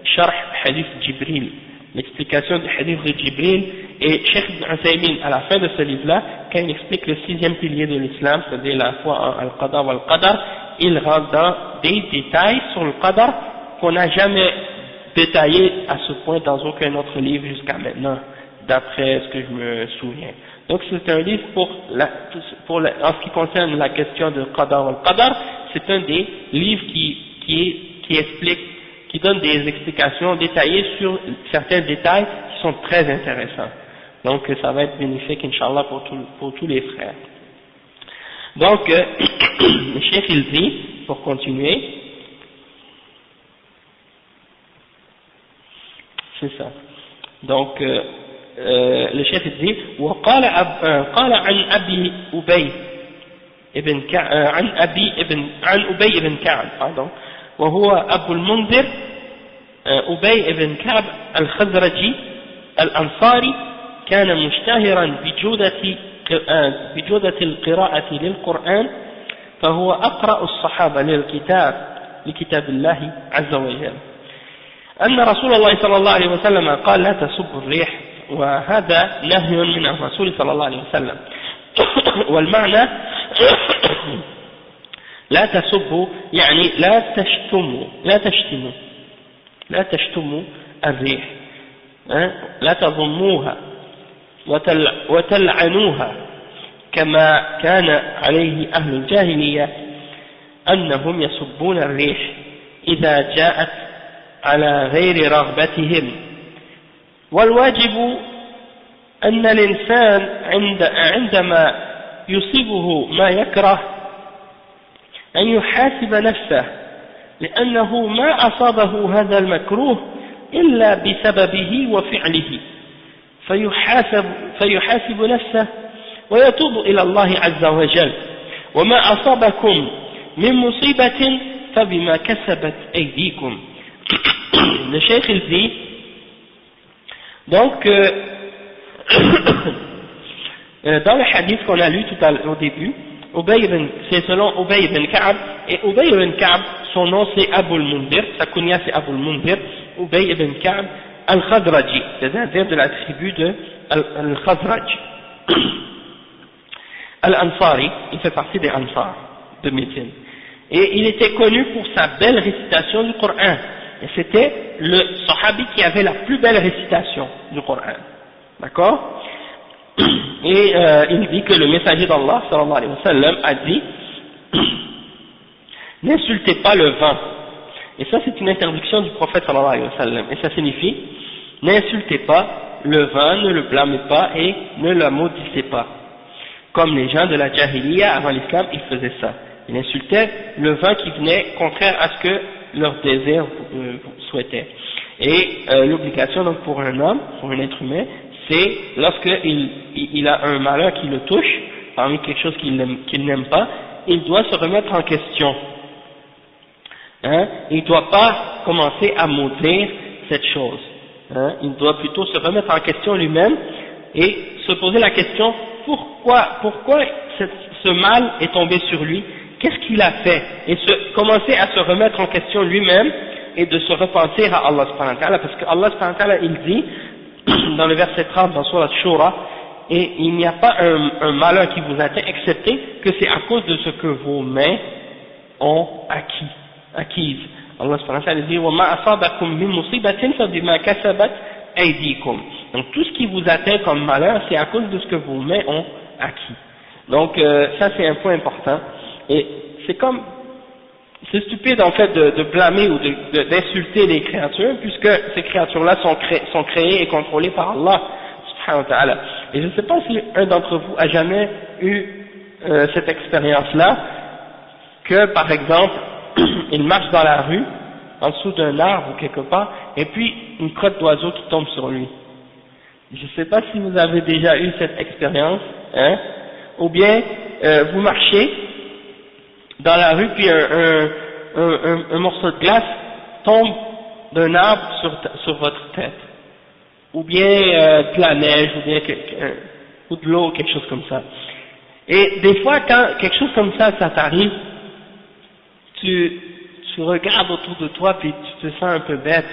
Sharh Hadith Jibril, l'explication du Hadith de Jibril Et Cheikh Ibn Uthaymin, à la fin de ce livre-là, quand il explique le 6e pilier de l'islam, c'est-à-dire la foi en Al-Qadar ou Al-Qadar, il rentre dans des détails sur le Qadar qu'on n'a jamais détaillé à ce point dans aucun autre livre jusqu'à maintenant, d'après ce que je me souviens. Donc c'est un livre en ce qui concerne la question de Qadar ou Al-Qadar, c'est un des livres qui explique, qui donne des explications détaillées sur certains détails qui sont très intéressants. Donc ça va être bénéfique, Inch'Allah, pour tous les frères. Donc, le chef il dit, pour continuer, c'est ça. Donc, le chef il dit, وقال عن أبي أبي بن كعب pardon, وهو أبو المنذر أبي بن كعب الخزرجي الأنصاري كان مشتهرا بجودة القراءة للقرآن فهو أقرأ الصحابة لكتاب الله عز وجل أن رسول الله صلى الله عليه وسلم قال لا تسبوا الريح وهذا نهي من الرسول صلى الله عليه وسلم والمعنى لا تسبوا يعني لا تشتموا الريح لا تضموها وتلعنوها كما كان عليه أهل الجاهلية أنهم يسبون الريح إذا جاءت على غير رغبتهم والواجب أن الإنسان عندما يصيبه ما يكره أن يحاسب نفسه لأنه ما أصابه هذا المكروه إلا بسببه وفعله فيحاسب نفسه ويتوب إلى الله عز وجل وما أصابكم من مصيبة فبما كسبت أيديكم. Le cheikh il dit donc dans le hadith qu'on a lu tout au début, c'est selon Ubay ibn Ka'b, et Ubay ibn Ka'b, son nom c'est Abu al-Mundhir, sa kunya c'est Abu al-Mundhir, Ubay ibn Ka'b al-Khadraji, c'est-à-dire de la tribu de al-Khadraj. Al-Ansari, il fait partie des Ansar de Médine. Et il était connu pour sa belle récitation du Coran. Et c'était le sahabi qui avait la plus belle récitation du Coran. D'accord? Et il dit que le messager d'Allah, sallallahu alayhi wa sallam, a dit n'insultez pas le vent. Et ça c'est une interdiction du prophète sallallahu alayhi wa sallam. Et ça signifie n'insultez pas le vent, ne le blâmez pas et ne le maudissez pas. Comme les gens de la Jahiliya avant l'islam, ils faisaient ça. Ils insultaient le vent qui venait contraire à ce que leur désir souhaitait. Et l'obligation donc pour un homme, pour un être humain, c'est lorsqu'il a un malheur qui le touche, parmi quelque chose qu'il n'aime pas, il doit se remettre en question. Il ne doit pas commencer à maudire cette chose. Il doit plutôt se remettre en question lui-même et se poser la question pourquoi ce mal est tombé sur lui, qu'est-ce qu'il a fait, et commencer à se remettre en question lui-même et de se repentir à Allah subhanahu wa ta'ala, parce que Allah subhanahu wa ta'ala il dit dans le verset 30 dans Surat Shura, et il n'y a pas un malheur qui vous atteint excepté que c'est à cause de ce que vos mains ont acquise. Allah subhanahu wa ta'ala dit وَمَا أَصَابَكُم مِّن مُّصِيبَةٍ فَبِمَا كَسَبَتْ أَيْدِيكُم. Donc tout ce qui vous atteint comme malheur, c'est à cause de ce que vos mains ont acquis. Donc ça c'est un point important. Et c'est stupide en fait de blâmer ou d'insulter les créatures, puisque ces créatures-là sont créées et contrôlées par Allah subhanahu wa ta'ala. Et je ne sais pas si un d'entre vous a jamais eu cette expérience-là, que par exemple, il marche dans la rue, en dessous d'un arbre ou quelque part, et puis une crotte d'oiseau qui tombe sur lui. Je ne sais pas si vous avez déjà eu cette expérience, ou bien vous marchez dans la rue, puis un morceau de glace tombe d'un arbre sur votre tête, ou bien de la neige, ou bien ou de l'eau, quelque chose comme ça. Et des fois, quand quelque chose comme ça t'arrive, tu regardes autour de toi, puis tu te sens un peu bête,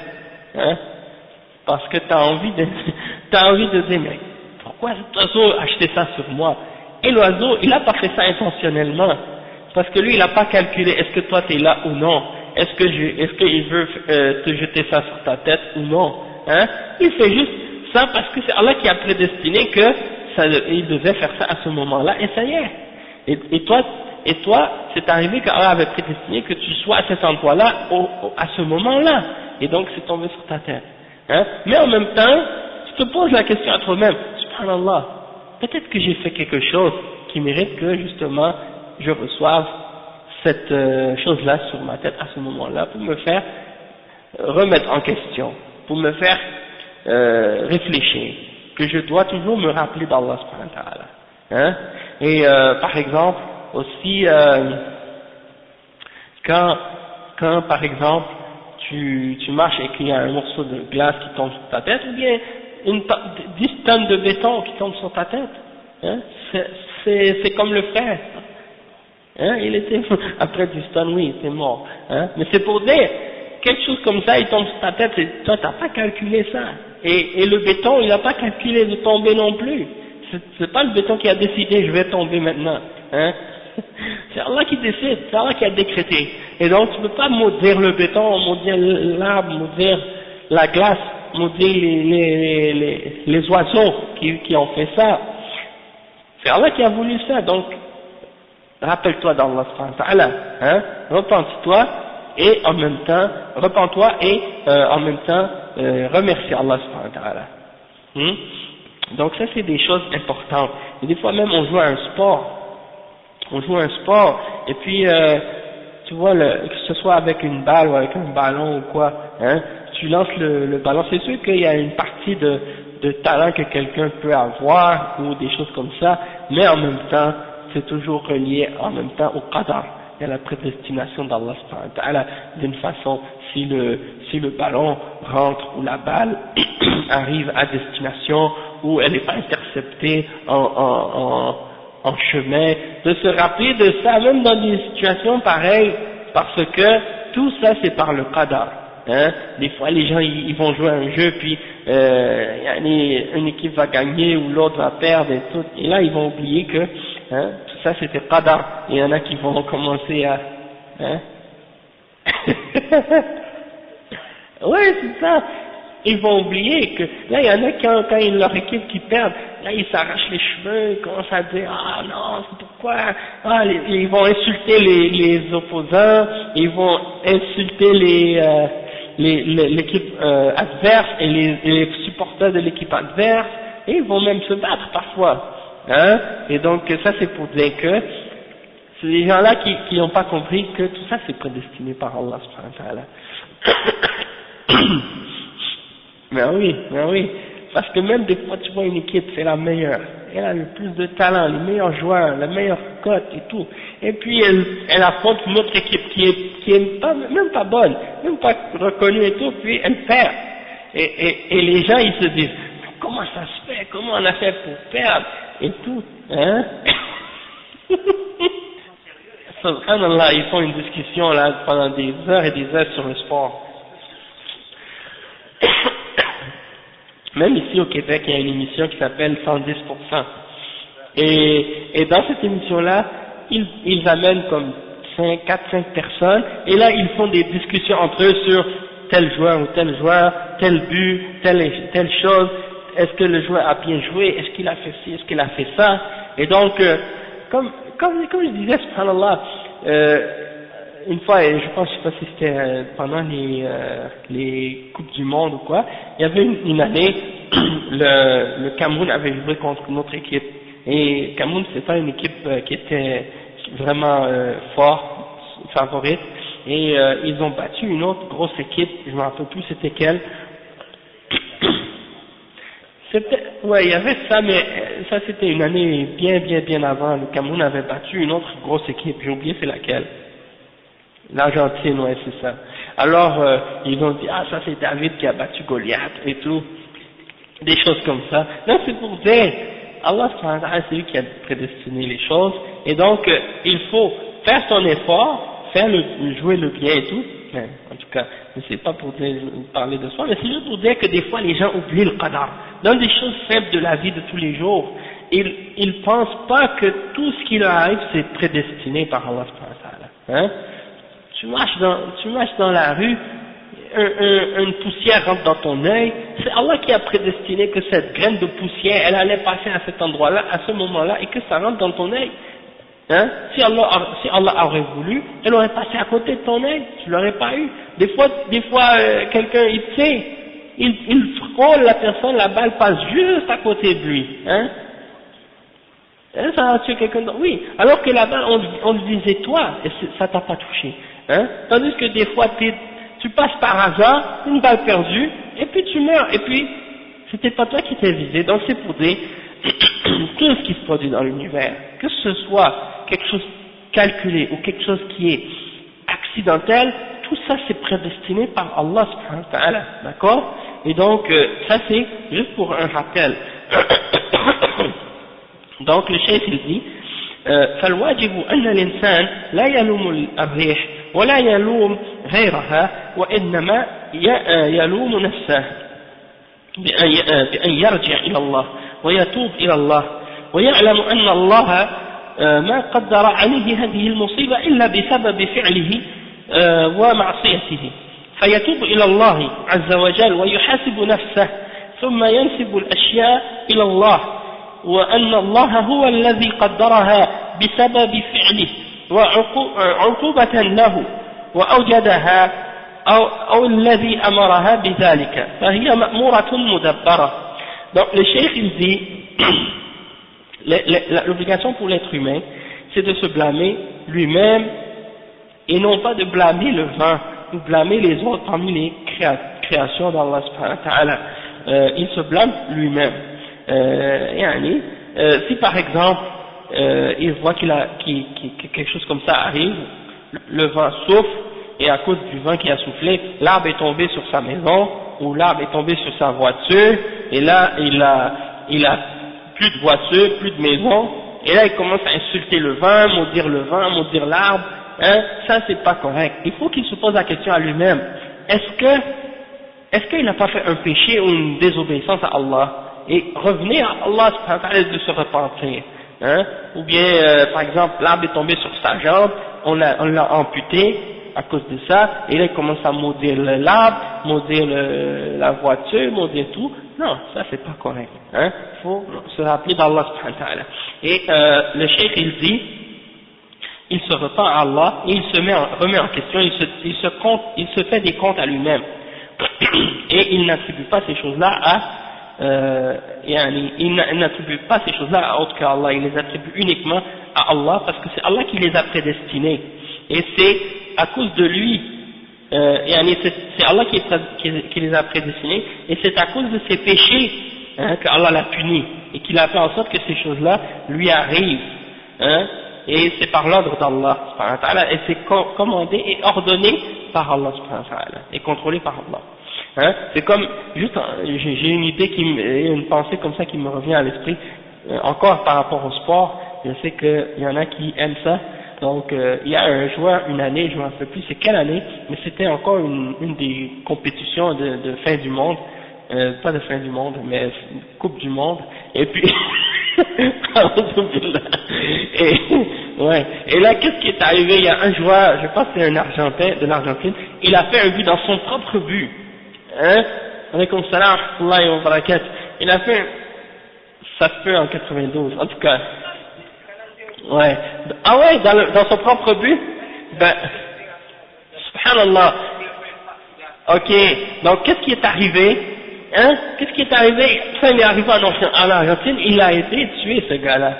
parce que t'as envie de dire, mais pourquoi cet oiseau a acheté ça sur moi? Et l'oiseau, il n'a pas fait ça intentionnellement, parce que lui, il n'a pas calculé est-ce que toi tu es là ou non, est-ce qu'il veut te jeter ça sur ta tête ou non, hein? Il fait juste ça parce que c'est Allah qui a prédestiné que il devait faire ça à ce moment-là, et ça y est. Et toi, c'est arrivé qu'Allah avait prédestiné que tu sois à cet endroit-là, à ce moment-là, et donc c'est tombé sur ta tête, hein? Mais en même temps, tu te poses la question à toi-même, subhanallah, peut-être que j'ai fait quelque chose qui mérite que justement je reçoive cette chose-là sur ma tête à ce moment-là pour me faire remettre en question, pour me faire réfléchir, que je dois toujours me rappeler d'Allah subhanahu wa ta'ala, hein? Et par exemple aussi quand par exemple tu marches et qu'il y a un morceau de glace qui tombe sur ta tête, ou bien 10 tonnes de béton qui tombent sur ta tête, hein? C'est comme le frère, hein? Il était après 10 tonnes, oui, il était mort, hein? Mais c'est pour dire quelque chose comme ça, il tombe sur ta tête, et toi t'as pas calculé ça, et le béton il n'a pas calculé de tomber non plus, c'est pas le béton qui a décidé je vais tomber maintenant, hein? C'est Allah qui décide, c'est Allah qui a décrété, et donc tu peux pas maudire le béton, maudire l'arbre, maudire la glace, maudire les oiseaux qui ont fait ça, c'est Allah qui a voulu ça, donc rappelle-toi d'Allah subhanahu wa ta'ala, hein? Repens-toi, et en même temps, repens-toi et en même temps remercie Allah subhanahu wa ta'ala. Donc ça c'est des choses importantes. Et des fois même on joue à un sport, et puis tu vois, que ce soit avec une balle ou avec un ballon ou quoi, hein, tu lances le ballon, c'est sûr qu'il y a une partie de talent que quelqu'un peut avoir ou des choses comme ça, mais en même temps c'est toujours relié en même temps au qadar, et à la prédestination d'Allah subhanahu wa ta'ala. D'une façon, si le ballon rentre ou la balle arrive à destination, ou elle n'est pas interceptée en chemin, de se rappeler de ça, même dans des situations pareilles, parce que tout ça c'est par le qadar, hein. Des fois les gens ils vont jouer à un jeu, puis une équipe va gagner ou l'autre va perdre et tout, et là ils vont oublier que hein, tout ça c'était qadar. Il y en a qui vont commencer à ouais c'est ça, ils vont oublier que là il y en a quand leur équipe qui perd, là ils s'arrachent les cheveux, ils commencent à dire ah non c'est pourquoi, ils vont insulter les opposants, ils vont insulter l'équipe adverse et les supporters de l'équipe adverse, et ils vont même se battre parfois, hein. Et donc ça c'est pour dire que c'est des gens-là qui n'ont pas compris que tout ça c'est prédestiné par Allah subhanahu wa ta'ala. Ben oui, parce que même des fois tu vois une équipe, c'est la meilleure, elle a le plus de talent, les meilleurs joueurs, la meilleure cote et tout, et puis elle affronte une autre équipe qui est même pas bonne, même pas reconnue et tout, puis elle perd, et les gens ils se disent comment ça se fait, comment on a fait pour perdre et tout, hein. Subhanallah, ils font une discussion là pendant des heures et des heures sur le sport. Même ici au Québec, il y a une émission qui s'appelle 110%. Et dans cette émission-là, ils amènent comme 4-5 personnes, et là ils font des discussions entre eux sur tel joueur ou tel joueur, tel but, telle chose, est-ce que le joueur a bien joué, est-ce qu'il a fait ci, est-ce qu'il a fait ça, et donc, comme je disais, subhanallah, une fois, et je pense, je sais pas si c'était pendant les Coupes du Monde ou quoi, il y avait une année, le Cameroun avait joué contre une autre équipe, et Cameroun c'est pas une équipe qui était vraiment favorite, et ils ont battu une autre grosse équipe, je me rappelle plus c'était quelle. Ouais, il y avait ça, mais ça c'était une année bien avant. Le Cameroun avait battu une autre grosse équipe, j'ai oublié c'est laquelle. L'Argentine, ouais, c'est ça. Alors, ils ont dit, ah, ça c'est David qui a battu Goliath et tout. Des choses comme ça. Là, c'est pour dire, Allah c'est lui qui a prédestiné les choses, et donc, il faut faire son effort, jouer le bien et tout, mais en tout cas, c'est pas pour parler de soi, mais c'est juste pour dire que des fois les gens oublient le qadar. Dans des choses simples de la vie de tous les jours, ils pensent pas que tout ce qui leur arrive c'est prédestiné par Allah subhanahu wa ta'ala. Hein? Tu marches dans la rue, une poussière rentre dans ton œil, c'est Allah qui a prédestiné que cette graine de poussière, elle allait passer à cet endroit-là, à ce moment-là, et que ça rentre dans ton œil. Hein? Si Allah aurait voulu, elle aurait passé à côté de ton œil, tu l'aurais pas eu. Des fois, quelqu'un, il frôle la personne, la balle passe juste à côté de lui. Hein? Ça va tuer quelqu'un d'autre. Oui, alors que la balle, on le visait toi, et ça t'a pas touché. Hein? Tandis que des fois, tu passes par hasard, une balle perdue, et puis tu meurs, et puis c'était pas toi qui t'es visé. Donc c'est pour dire tout ce qui se produit dans l'univers, que ce soit quelque chose calculé ou quelque chose qui est accidentel, tout ça c'est prédestiné par Allah subhanahu wa ta'ala, d'accord? Et donc ça c'est juste pour un rappel. Donc le cheikh il dit فالواجب أن الإنسان لا يلوم الريح ولا يلوم غيرها وإنما يلوم نفسه بأن يرجع إلى الله ويتوب إلى الله ويعلم أن الله ما قدر عليه هذه المصيبة إلا بسبب فعله ومعصيته فيتوب إلى الله عز وجل ويحاسب نفسه ثم ينسب الأشياء إلى الله وأن الله هو الذي قدرها بسبب فعله وعقوبة له وأوجدها أو الذي أمرها بذلك فهي مأمورة مدبرة. Donc le cheikh il dit l'obligation pour l'être humain c'est de se blâmer lui-même et non pas de blâmer le vent ou blâmer les autres parmi les créations d'Allah subhanahu wa ta'ala. Il se blâme lui-même. Si par exemple il voit que quelque chose comme ça arrive, le vent souffle et à cause du vent qui a soufflé, l'arbre est tombé sur sa maison ou l'arbre est tombé sur sa voiture et là il a plus de voiture, plus de maison et là il commence à insulter le vent, maudire l'arbre, hein, ça c'est pas correct. Il faut qu'il se pose la question à lui-même, est-ce qu'il n'a pas fait un péché ou une désobéissance à Allah et revenir à Allah subhanahu wa ta'ala de se repentir, hein? Ou bien par exemple l'arbre est tombé sur sa jambe, on l'a amputé à cause de ça, et là il commence à maudire l'arbre, maudire la voiture, maudire tout. Non, ça c'est pas correct, hein? Faut se rappeler d'Allah subhanahu wa ta'ala. Et le cheikh il dit, il se repent à Allah et il se remet en question, il se fait des comptes à lui-même et il n'attribue pas ces choses-là à il n'attribue pas ces choses-là à autre qu'Allah, il les attribue uniquement à Allah parce que c'est Allah qui les a prédestinés et c'est à cause de lui, c'est Allah qui les a prédestinés et c'est à cause de ses péchés qu'Allah l'a puni et qu'il a fait en sorte que ces choses-là lui arrivent, hein, et c'est par l'ordre d'Allah subhanahu wa ta'ala et c'est commandé et ordonné par Allah subhanahu wa ta'ala et contrôlé par Allah. Hein, c'est comme, juste, j'ai une idée une pensée comme ça qui me revient à l'esprit, encore par rapport au sport, je sais qu'il y en a qui aiment ça, donc il y a un joueur, une année, je ne me rappelle plus c'est quelle année, mais c'était encore une des compétitions de fin du monde, pas de fin du monde, mais coupe du monde, et puis, et là qu'est-ce qui est arrivé, il y a un joueur, je pense que c'est un Argentin, de l'Argentine, il a fait un but dans son propre but. Hein? Alaykoum salam wa rahmatullahi wa barakatuh. Il a fait, ça se peut en 92, en tout cas. Ouais. Ah ouais, dans son propre but? Ben, subhanallah. Ok. Donc, qu'est-ce qui est arrivé? Hein? Qu'est-ce qui est arrivé? Quand il est arrivé en Argentine, il a été tué, ce gars-là.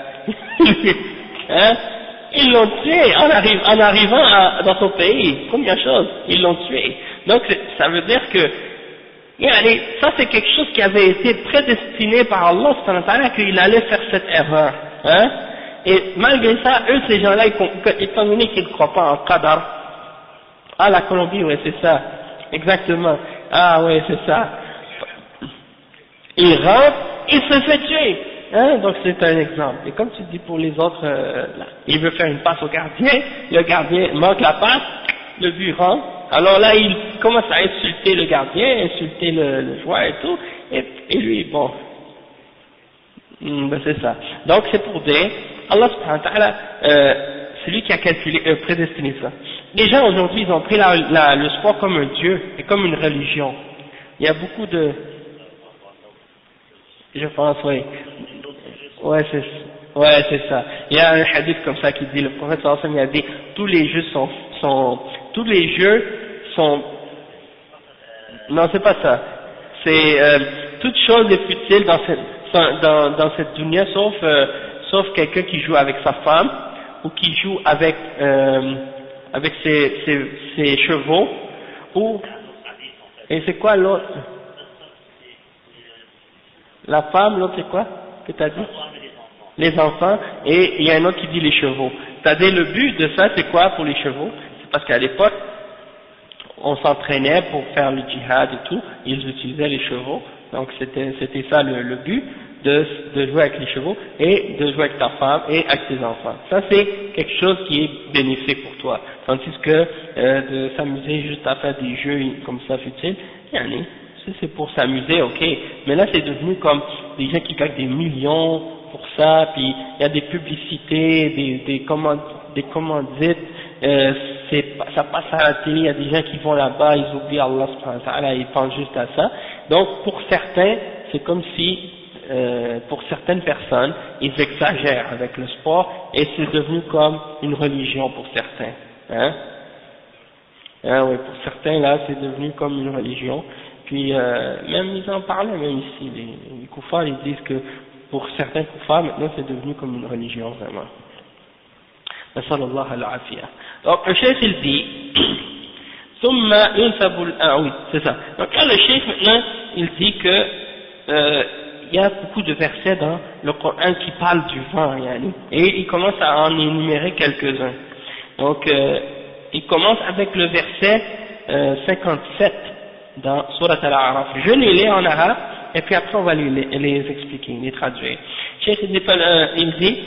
Hein? Ils l'ont tué en arrivant dans son pays. Première chose, ils l'ont tué. Donc, ça veut dire que, ça c'est quelque chose qui avait été prédestiné par Allah qu'il allait faire cette erreur, hein? Et malgré ça, eux ces gens-là, étant donné qu'ils ne croient pas en qadar, la Colombie, ouais c'est ça, exactement, ouais c'est ça, il rentre, il se fait tuer, hein? Donc c'est un exemple. Et comme tu dis pour les autres, là, il veut faire une passe au gardien, le gardien manque la passe, le but rentre, Alors là, il commence à insulter le gardien, insulter le joueur et tout, et lui, bon, ben c'est ça. Donc c'est pour dire, Allah subhanahu wa ta'ala, c'est lui qui a calculé, prédestiné ça. Les gens aujourd'hui, ils ont pris le sport comme un dieu et comme une religion. Il y a beaucoup de... Je pense, oui. Ouais, c'est ça. Il y a un hadith comme ça qui dit, le prophète sallallahu alayhi wa sallam, il a dit, tous les jeux sont, non, c'est pas ça. C'est, toute chose est futile dans cette dunya, sauf quelqu'un qui joue avec sa femme, ou qui joue avec ses chevaux, ou, et c'est quoi l'autre? La femme, l'autre c'est quoi que t'as dit? Les enfants, et il y a un autre qui dit les chevaux. C'est-à-dire le but de ça c'est quoi pour les chevaux? C'est parce qu'à l'époque, on s'entraînait pour faire le djihad et tout, ils utilisaient les chevaux, donc c'était ça le but, de jouer avec les chevaux, et de jouer avec ta femme et avec tes enfants. Ça c'est quelque chose qui est bénéfique pour toi, tandis que de s'amuser juste à faire des jeux comme ça futiles, c'est pour s'amuser, ok, mais là c'est devenu comme des gens qui gagnent des millions pour ça, puis il y a des publicités, des commandites, ça passe à la télé, il y a des gens qui vont là-bas, ils oublient Allah subhanahu wa ta'ala, ils pensent juste à ça. Donc pour certains, c'est comme si, pour certaines personnes, ils exagèrent avec le sport, et c'est devenu comme une religion pour certains. Oui, pour certains là, c'est devenu comme une religion. Puis même ils en parlaient même ici, les koufars, ils disent que pour certains koufars, maintenant c'est devenu comme une religion vraiment. Nasallallahu al-afiyah. Donc le cheikh il dit, Thumma yunsabul, oui, c'est ça. Donc là le cheikh maintenant, il dit que il y a beaucoup de versets dans le Coran qui parlent du vent, et il commence à en énumérer quelques-uns. Donc il commence avec le verset 57 dans Surat Al-A'raf. Je les lis en arabe, et puis après on va les expliquer, les traduire. Cheikh il dit,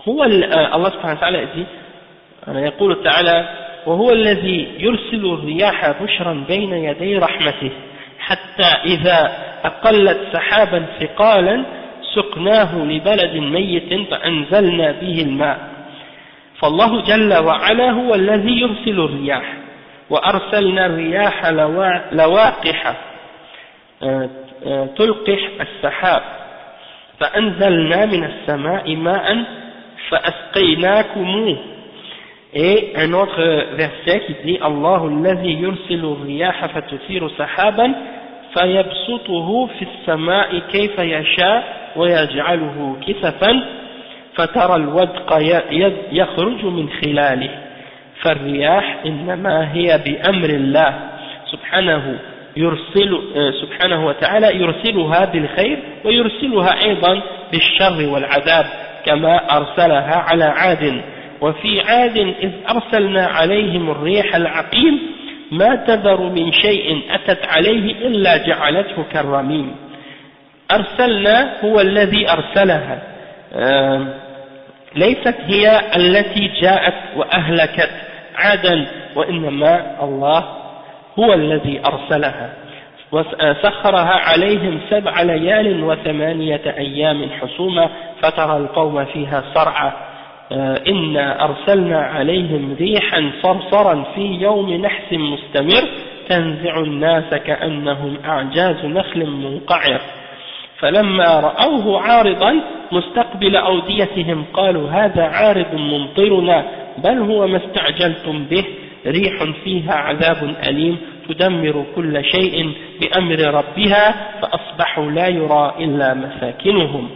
Allah subhanahu wa ta'ala dit, يقول تعالى وهو الذي يرسل الرياح بشرا بين يدي رحمته حتى إذا أقلت سحابا ثقالا سقناه لبلد ميت فأنزلنا به الماء فالله جل وعلا هو الذي يرسل الرياح وأرسلنا الرياح لواقح تلقح السحاب فأنزلنا من السماء ماء فأسقيناكموه. Et un autre verset qui dit Allahu allazi yursilu riyaha fatuthiru sahaban fayabsutuhu fi as-sama'i kayfa yasha wa yaj'aluhu kisafan fatara al-wadqa yakhruju min khilalihi فالرياح إنما هي بأمر الله سبحانه وتعالى يرسلها بالخير ويرسلها أيضا بالشر والعذاب كما أرسلها على عاد وفي عاد إذ أرسلنا عليهم الريح العقيم ما تذر من شيء أتت عليه إلا جعلته كالرميم أرسلنا هو الذي أرسلها ليست هي التي جاءت وأهلكت عادا وإنما الله هو الذي أرسلها وسخرها عليهم 7 ليال و8 أيام حسوما فترى القوم فيها صرعى إنا أرسلنا عليهم ريحا صرصرا في يوم نحس مستمر تنزع الناس كأنهم أعجاز نخل منقعر فلما رأوه عارضا مستقبل أوديتهم قالوا هذا عارض ممطرنا بل هو ما استعجلتم به ريح فيها عذاب أليم تدمر كل شيء بأمر ربها فأصبحوا لا يرى إلا مساكنهم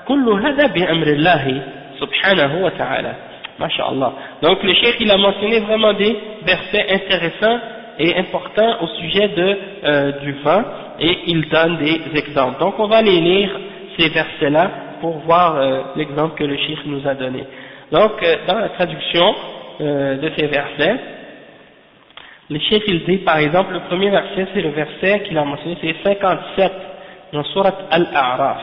كل هذا بأمر الله subhanahu wa ta'ala. Masha'Allah. Donc le cheikh il a mentionné vraiment des versets intéressants et importants au sujet du vent et il donne des exemples. Donc on va les lire ces versets-là pour voir l'exemple que le cheikh nous a donné. Donc dans la traduction de ces versets, le cheikh il dit par exemple le premier verset c'est le verset qu'il a mentionné, c'est 57 dans Surat Al-A'raf.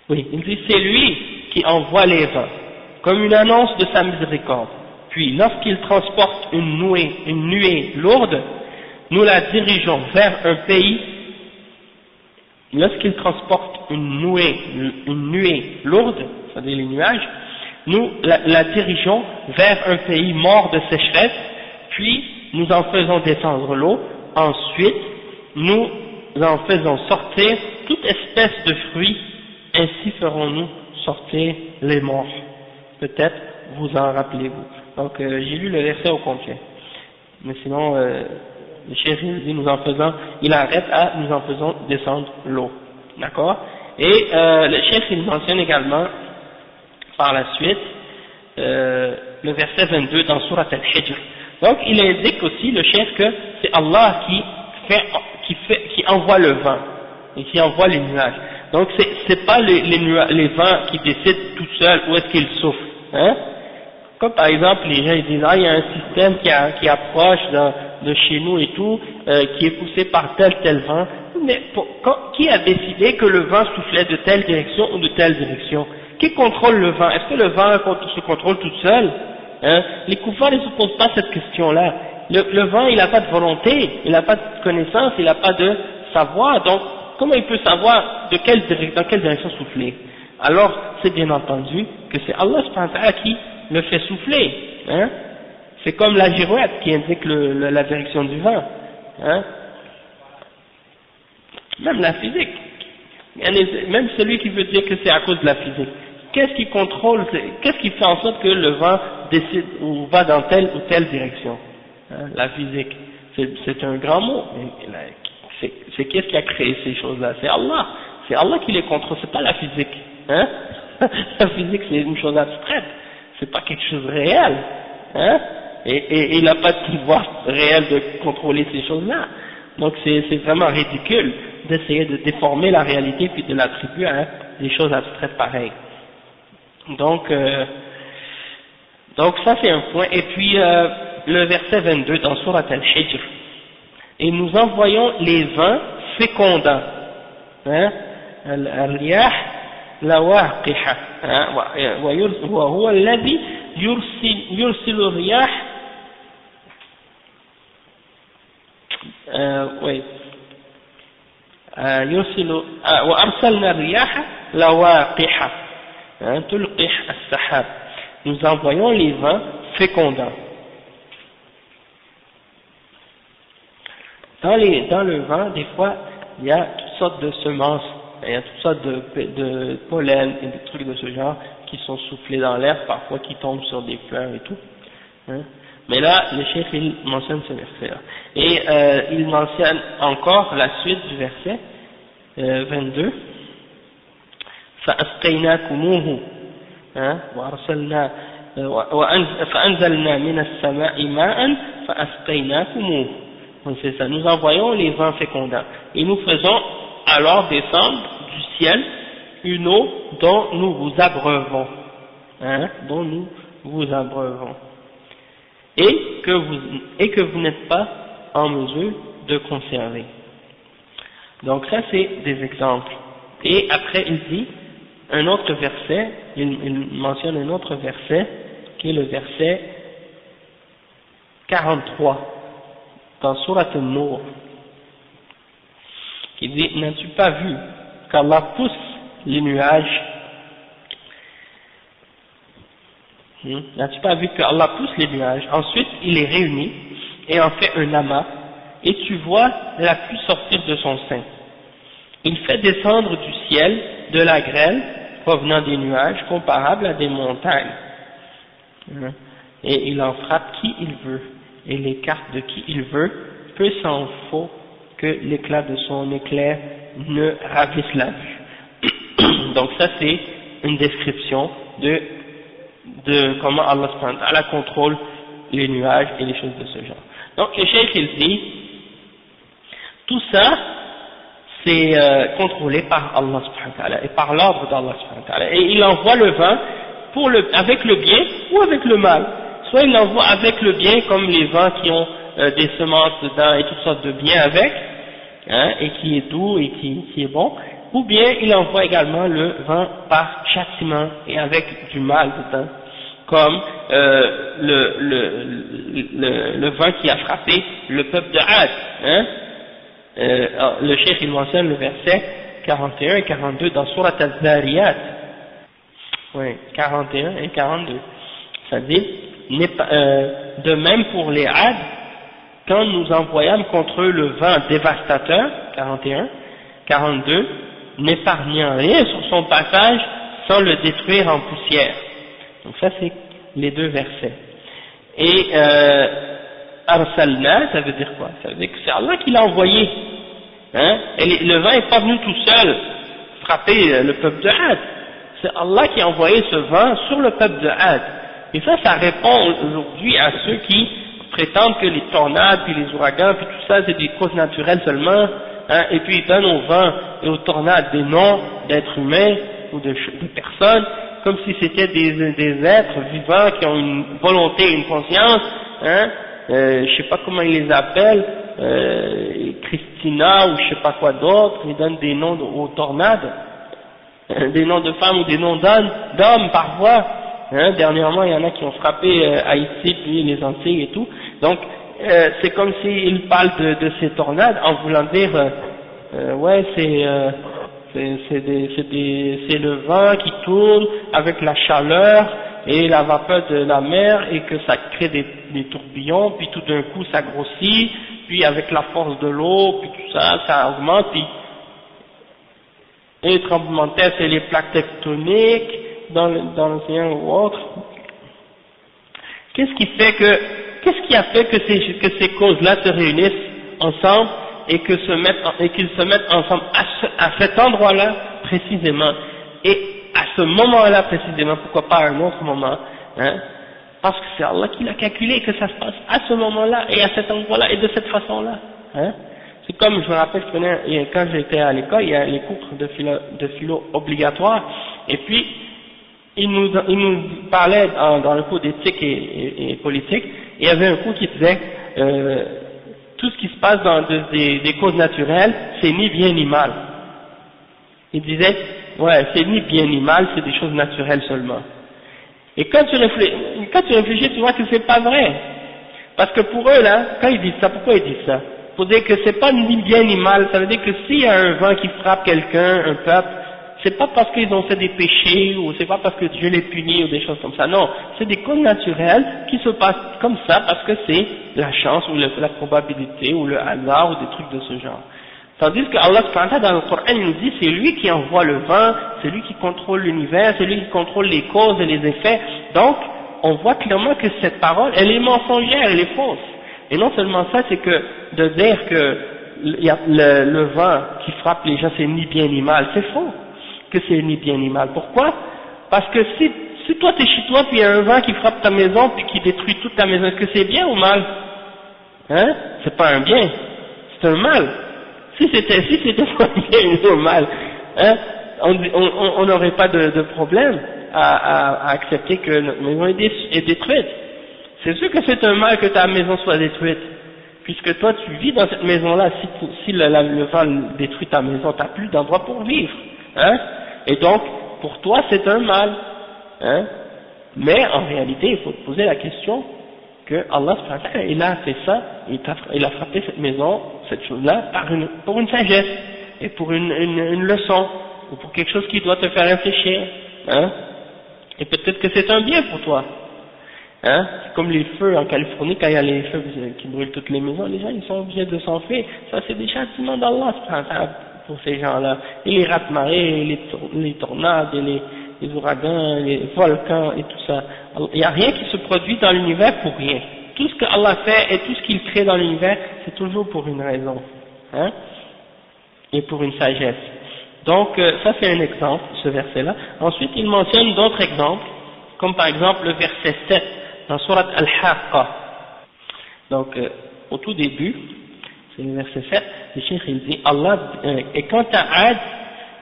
Oui, il dit c'est lui qui envoie les vents, comme une annonce de sa miséricorde. Puis lorsqu'il transporte une nuée lourde, nous la dirigeons vers un pays. Lorsqu'il transporte une nuée lourde, c'est-à-dire les nuages, nous la dirigeons vers un pays mort de sécheresse, puis nous en faisons descendre l'eau, ensuite nous en faisons sortir toute espèce de fruits, ainsi ferons-nous sortir les morts. Peut-être vous en rappelez-vous. Donc j'ai lu le verset au complet. Mais sinon, le cheikh il dit il arrête à nous en faisons descendre l'eau. D'accord? Et le cheikh il mentionne également par la suite le verset 22 dans Surat Al-Hijr. Donc il indique aussi le cheikh que c'est Allah qui envoie le vent et qui envoie les nuages. Donc c'est pas les vents qui décident tout seuls où est-ce qu'ils soufflent. Hein? Comme par exemple les gens ils disent il y a un système qui approche de chez nous et tout, qui est poussé par tel vent. Mais qui a décidé que le vent soufflait de telle direction ou de telle direction? Qui contrôle le vent? Est-ce que le vent se contrôle tout seul? Hein? Les koufars ne se posent pas cette question-là. Le vent il n'a pas de volonté, il n'a pas de connaissance, il n'a pas de savoir. Donc comment il peut savoir dans quelle direction souffler? Alors c'est bien entendu que c'est Allah subhanahu wa ta'ala qui le fait souffler. Hein? C'est comme la girouette qui indique la direction du vent. Hein? Même la physique. Même celui qui veut dire que c'est à cause de la physique. Qu'est-ce qui contrôle, qu'est-ce qui fait en sorte que le vent décide ou va dans telle ou telle direction? Hein? La physique. C'est un grand mot. C'est qu'est-ce qui a créé ces choses-là? C'est Allah. C'est Allah qui les contrôle, c'est pas la physique. Hein? La physique c'est une chose abstraite. C'est pas quelque chose de réel. Hein? Et il n'a pas de pouvoir réel de contrôler ces choses-là. Donc c'est vraiment ridicule d'essayer de déformer la réalité puis de l'attribuer à des choses abstraites pareilles. Donc ça c'est un point. Et puis le verset 22 dans Surat Al-Hijr. Et nous envoyons les vents fécondants. Hein? Al-riyah lawaqiha. وهو الذي يرسل الرياح وأرسلنا الرياح لواقح تلقح السحاب. Nous envoyons les vents fécondants. Dans le vent, des fois, il y a toutes sortes de semences, il y a toutes sortes de pollen et des trucs de ce genre qui sont soufflés dans l'air, parfois qui tombent sur des fleurs et tout. Hein? Mais là, le cheikh il mentionne ce verset-là. Et il mentionne encore la suite du verset 22. فأسقيناكموه وأرسلنا فأنزلنا من السماء ماء فأسقيناكموه. Donc c'est ça, nous envoyons les vents fécondants et nous faisons alors descendre du ciel une eau dont nous vous abreuvons, dont nous vous abreuvons, et que vous n'êtes pas en mesure de conserver. Donc ça c'est des exemples. Et après il dit un autre verset, il mentionne un autre verset qui est le verset 43 dans Surat An-Nur, qui dit: n'as-tu pas vu qu'Allah pousse les nuages? N'as-tu pas vu qu'Allah pousse les nuages, ensuite il les réunit et en fait un amas, et tu vois la pluie sortir de son sein. Il fait descendre du ciel de la grêle provenant des nuages comparable à des montagnes, et il en frappe qui il veut et l'écarte de qui il veut, peu s'en faut que l'éclat de son éclair ne ravisse la vue. Donc ça c'est une description de comment Allah subhanahu wa ta'ala contrôle les nuages et les choses de ce genre. Donc le cheikh il dit, tout ça c'est contrôlé par Allah subhanahu wa ta'ala et par l'ordre d'Allah subhanahu wa ta'ala, et il envoie le vent avec le bien ou avec le mal. Soit il l'envoie avec le bien, comme les vents qui ont des semences dedans et toutes sortes de biens avec, et qui est doux et qui est bon, ou bien il envoie également le vent par châtiment et avec du mal dedans, comme le vent qui a frappé le peuple de Had. Hein? Le cheikh il mentionne le verset 41 et 42 dans Surat Al-Zariyat. Oui, 41 et 42. Ça dit, de même pour les Had, quand nous envoyâmes contre eux le vent dévastateur, 41, 42, n'épargnant rien sur son passage sans le détruire en poussière. Donc ça c'est les deux versets. Et Arsalna, ça veut dire quoi? Ça veut dire que c'est Allah qui l'a envoyé. Hein? Et le vent n'est pas venu tout seul frapper le peuple de Had. C'est Allah qui a envoyé ce vent sur le peuple de Had. Et ça répond aujourd'hui à ceux qui prétendent que les tornades, puis les ouragans, puis tout ça, c'est des causes naturelles seulement, hein, et puis ils donnent au vent et aux tornades des noms d'êtres humains ou de personnes, comme si c'était des êtres vivants qui ont une volonté, une conscience, hein, je sais pas comment ils les appellent, Christina ou je sais pas quoi d'autre, ils donnent des noms aux tornades, des noms de femmes ou des noms d'hommes parfois. Hein, dernièrement, il y en a qui ont frappé Haïti, puis les Antilles et tout. Donc, c'est comme s'ils parlent de ces tornades en voulant dire, ouais, c'est le vent qui tourne avec la chaleur et la vapeur de la mer et que ça crée des tourbillons, puis tout d'un coup ça grossit, puis avec la force de l'eau, puis tout ça, ça augmente, puis et les tremblements de terre, c'est les plaques tectoniques dans l'océan ou autre. Qu'est-ce qui a fait que ces causes-là se réunissent ensemble et qu'ils se mettent ensemble à cet endroit-là précisément et à ce moment-là précisément, pourquoi pas à un autre moment, hein? Parce que c'est Allah qui l'a calculé que ça se passe à ce moment-là et à cet endroit-là et de cette façon-là, hein? C'est comme, je me rappelle, quand j'étais à l'école, il y a les cours de philo obligatoires, et puis il nous parlait dans le cours d'éthique et politique, et il y avait un cours qui disait tout ce qui se passe dans des causes naturelles, c'est ni bien ni mal. Il disait, ouais, c'est ni bien ni mal, c'est des choses naturelles seulement. Et quand tu réfléchis, tu vois que c'est pas vrai. Parce que pour eux, là, quand ils disent ça, pourquoi ils disent ça? Pour dire que c'est pas ni bien ni mal, ça veut dire que s'il y a un vent qui frappe quelqu'un, un peuple, c'est pas parce qu'ils ont fait des péchés, ou c'est pas parce que Dieu les punit, ou des choses comme ça, non, c'est des causes naturelles qui se passent comme ça parce que c'est la chance, ou la probabilité, ou le hasard, ou des trucs de ce genre. Tandis que Allah subhanahu wa ta'ala dans le Coran, il nous dit, c'est lui qui envoie le vent, c'est lui qui contrôle l'univers, c'est lui qui contrôle les causes et les effets, donc, on voit clairement que cette parole, elle est mensongère, elle est fausse. Et non seulement ça, c'est que de dire que le vent qui frappe les gens, c'est ni bien ni mal, c'est faux que c'est ni bien ni mal. Pourquoi? Parce que si toi t'es chez toi, puis il y a un vent qui frappe ta maison, puis qui détruit toute ta maison, est-ce que c'est bien ou mal? Hein? C'est pas un bien, c'est un mal. Si c'était pas un bien ou mal, hein? On n'aurait pas de problème à accepter que notre maison est détruite. C'est sûr que c'est un mal que ta maison soit détruite, puisque toi tu vis dans cette maison-là. Si le vent détruit ta maison, t'as plus d'endroit pour vivre, hein? Et donc pour toi c'est un mal, hein? Mais en réalité il faut te poser la question que Allah subhanahu wa ta'ala, il a fait ça, il a frappé cette maison, cette chose-là pour une sagesse et pour une leçon ou pour quelque chose qui doit te faire réfléchir, hein? Et peut-être que c'est un bien pour toi. Hein? C'est comme les feux en Californie, quand il y a les feux qui brûlent toutes les maisons, les gens ils sont obligés de s'enfuir. Ça c'est des châtiments d'Allah pour ces gens-là. Et les raz-de-marée, les tornades, et les ouragans, les volcans et tout ça. Il n'y a rien qui se produit dans l'univers pour rien. Tout ce que Allah fait et tout ce qu'il crée dans l'univers, c'est toujours pour une raison, hein? Et pour une sagesse. Donc ça c'est un exemple, ce verset-là. Ensuite il mentionne d'autres exemples, comme par exemple le verset 7 dans Surat Al-Haqqa. Donc au tout début, c'est le verset 7, le cheikh il dit Allah, et quant à Ad,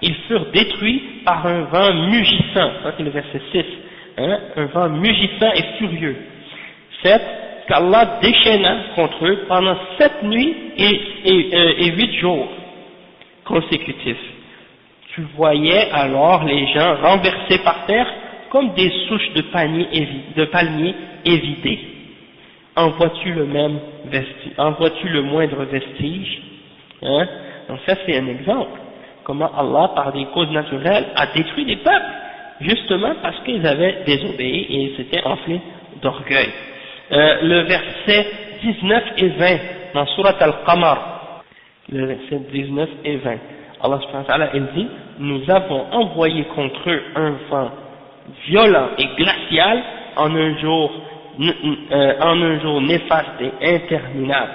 ils furent détruits par un vent mugissant, ça c'est le verset 6, hein, un vent mugissant et furieux. 7, qu'Allah déchaîna contre eux pendant 7 nuits et 8 jours consécutifs. Tu voyais alors les gens renversés par terre comme des souches de palmiers évidées. En vois-tu le même vestige, en vois-tu le moindre vestige, hein? Donc ça c'est un exemple, comment Allah par des causes naturelles a détruit des peuples, justement parce qu'ils avaient désobéi et ils s'étaient enflés d'orgueil. Le verset 19 et 20 dans Surat Al-Qamar, le verset 19 et 20, Allah subhanahu wa ta'ala il dit: nous avons envoyé contre eux un vent violent et glacial en un jour néfaste et interminable.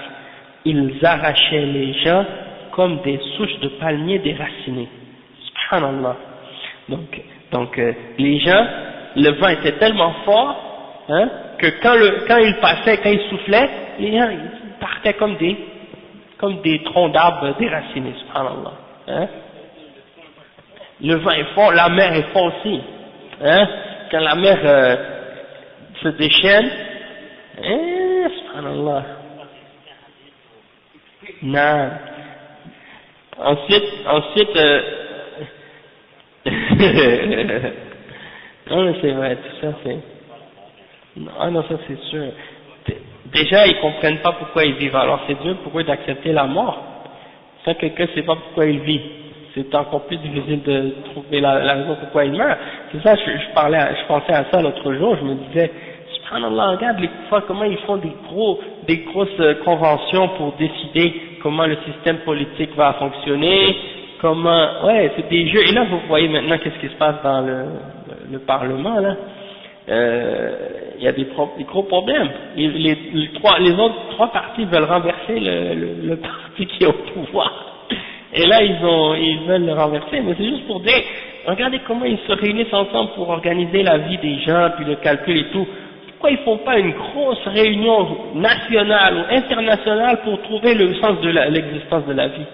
Ils arrachaient les gens comme des souches de palmiers déracinées. Subhanallah. Donc les gens, le vent était tellement fort, hein, que quand il passait, quand il soufflait, les gens ils partaient comme des troncs d'arbres déracinés. Subhanallah. Hein. Le vent est fort, la mer est forte aussi. Hein, quand la mer se déchaîne, subhanallah. Non. Ensuite non mais c'est vrai, tout ça c'est... Non, ça c'est sûr. Déjà ils comprennent pas pourquoi ils vivent, alors c'est dur pour eux d'accepter la mort. Quand quelqu'un sait pas pourquoi il vit, c'est encore plus difficile de trouver la raison pourquoi il meurt. C'est ça, je pensais à ça l'autre jour, je me disais, subhanallah, regarde les fois comment ils font des grosses conventions pour décider comment le système politique va fonctionner, ouais, c'est des jeux. Et là, vous voyez maintenant qu'est-ce qui se passe dans le Parlement, là. Il y a des gros problèmes. Les autres trois partis veulent renverser le parti qui est au pouvoir. Et là, ils veulent le renverser, mais c'est juste pour dire, regardez comment ils se réunissent ensemble pour organiser la vie des gens, puis le calcul et tout. Pourquoi ils font pas une grosse réunion nationale ou internationale pour trouver le sens de l'existence de la vie?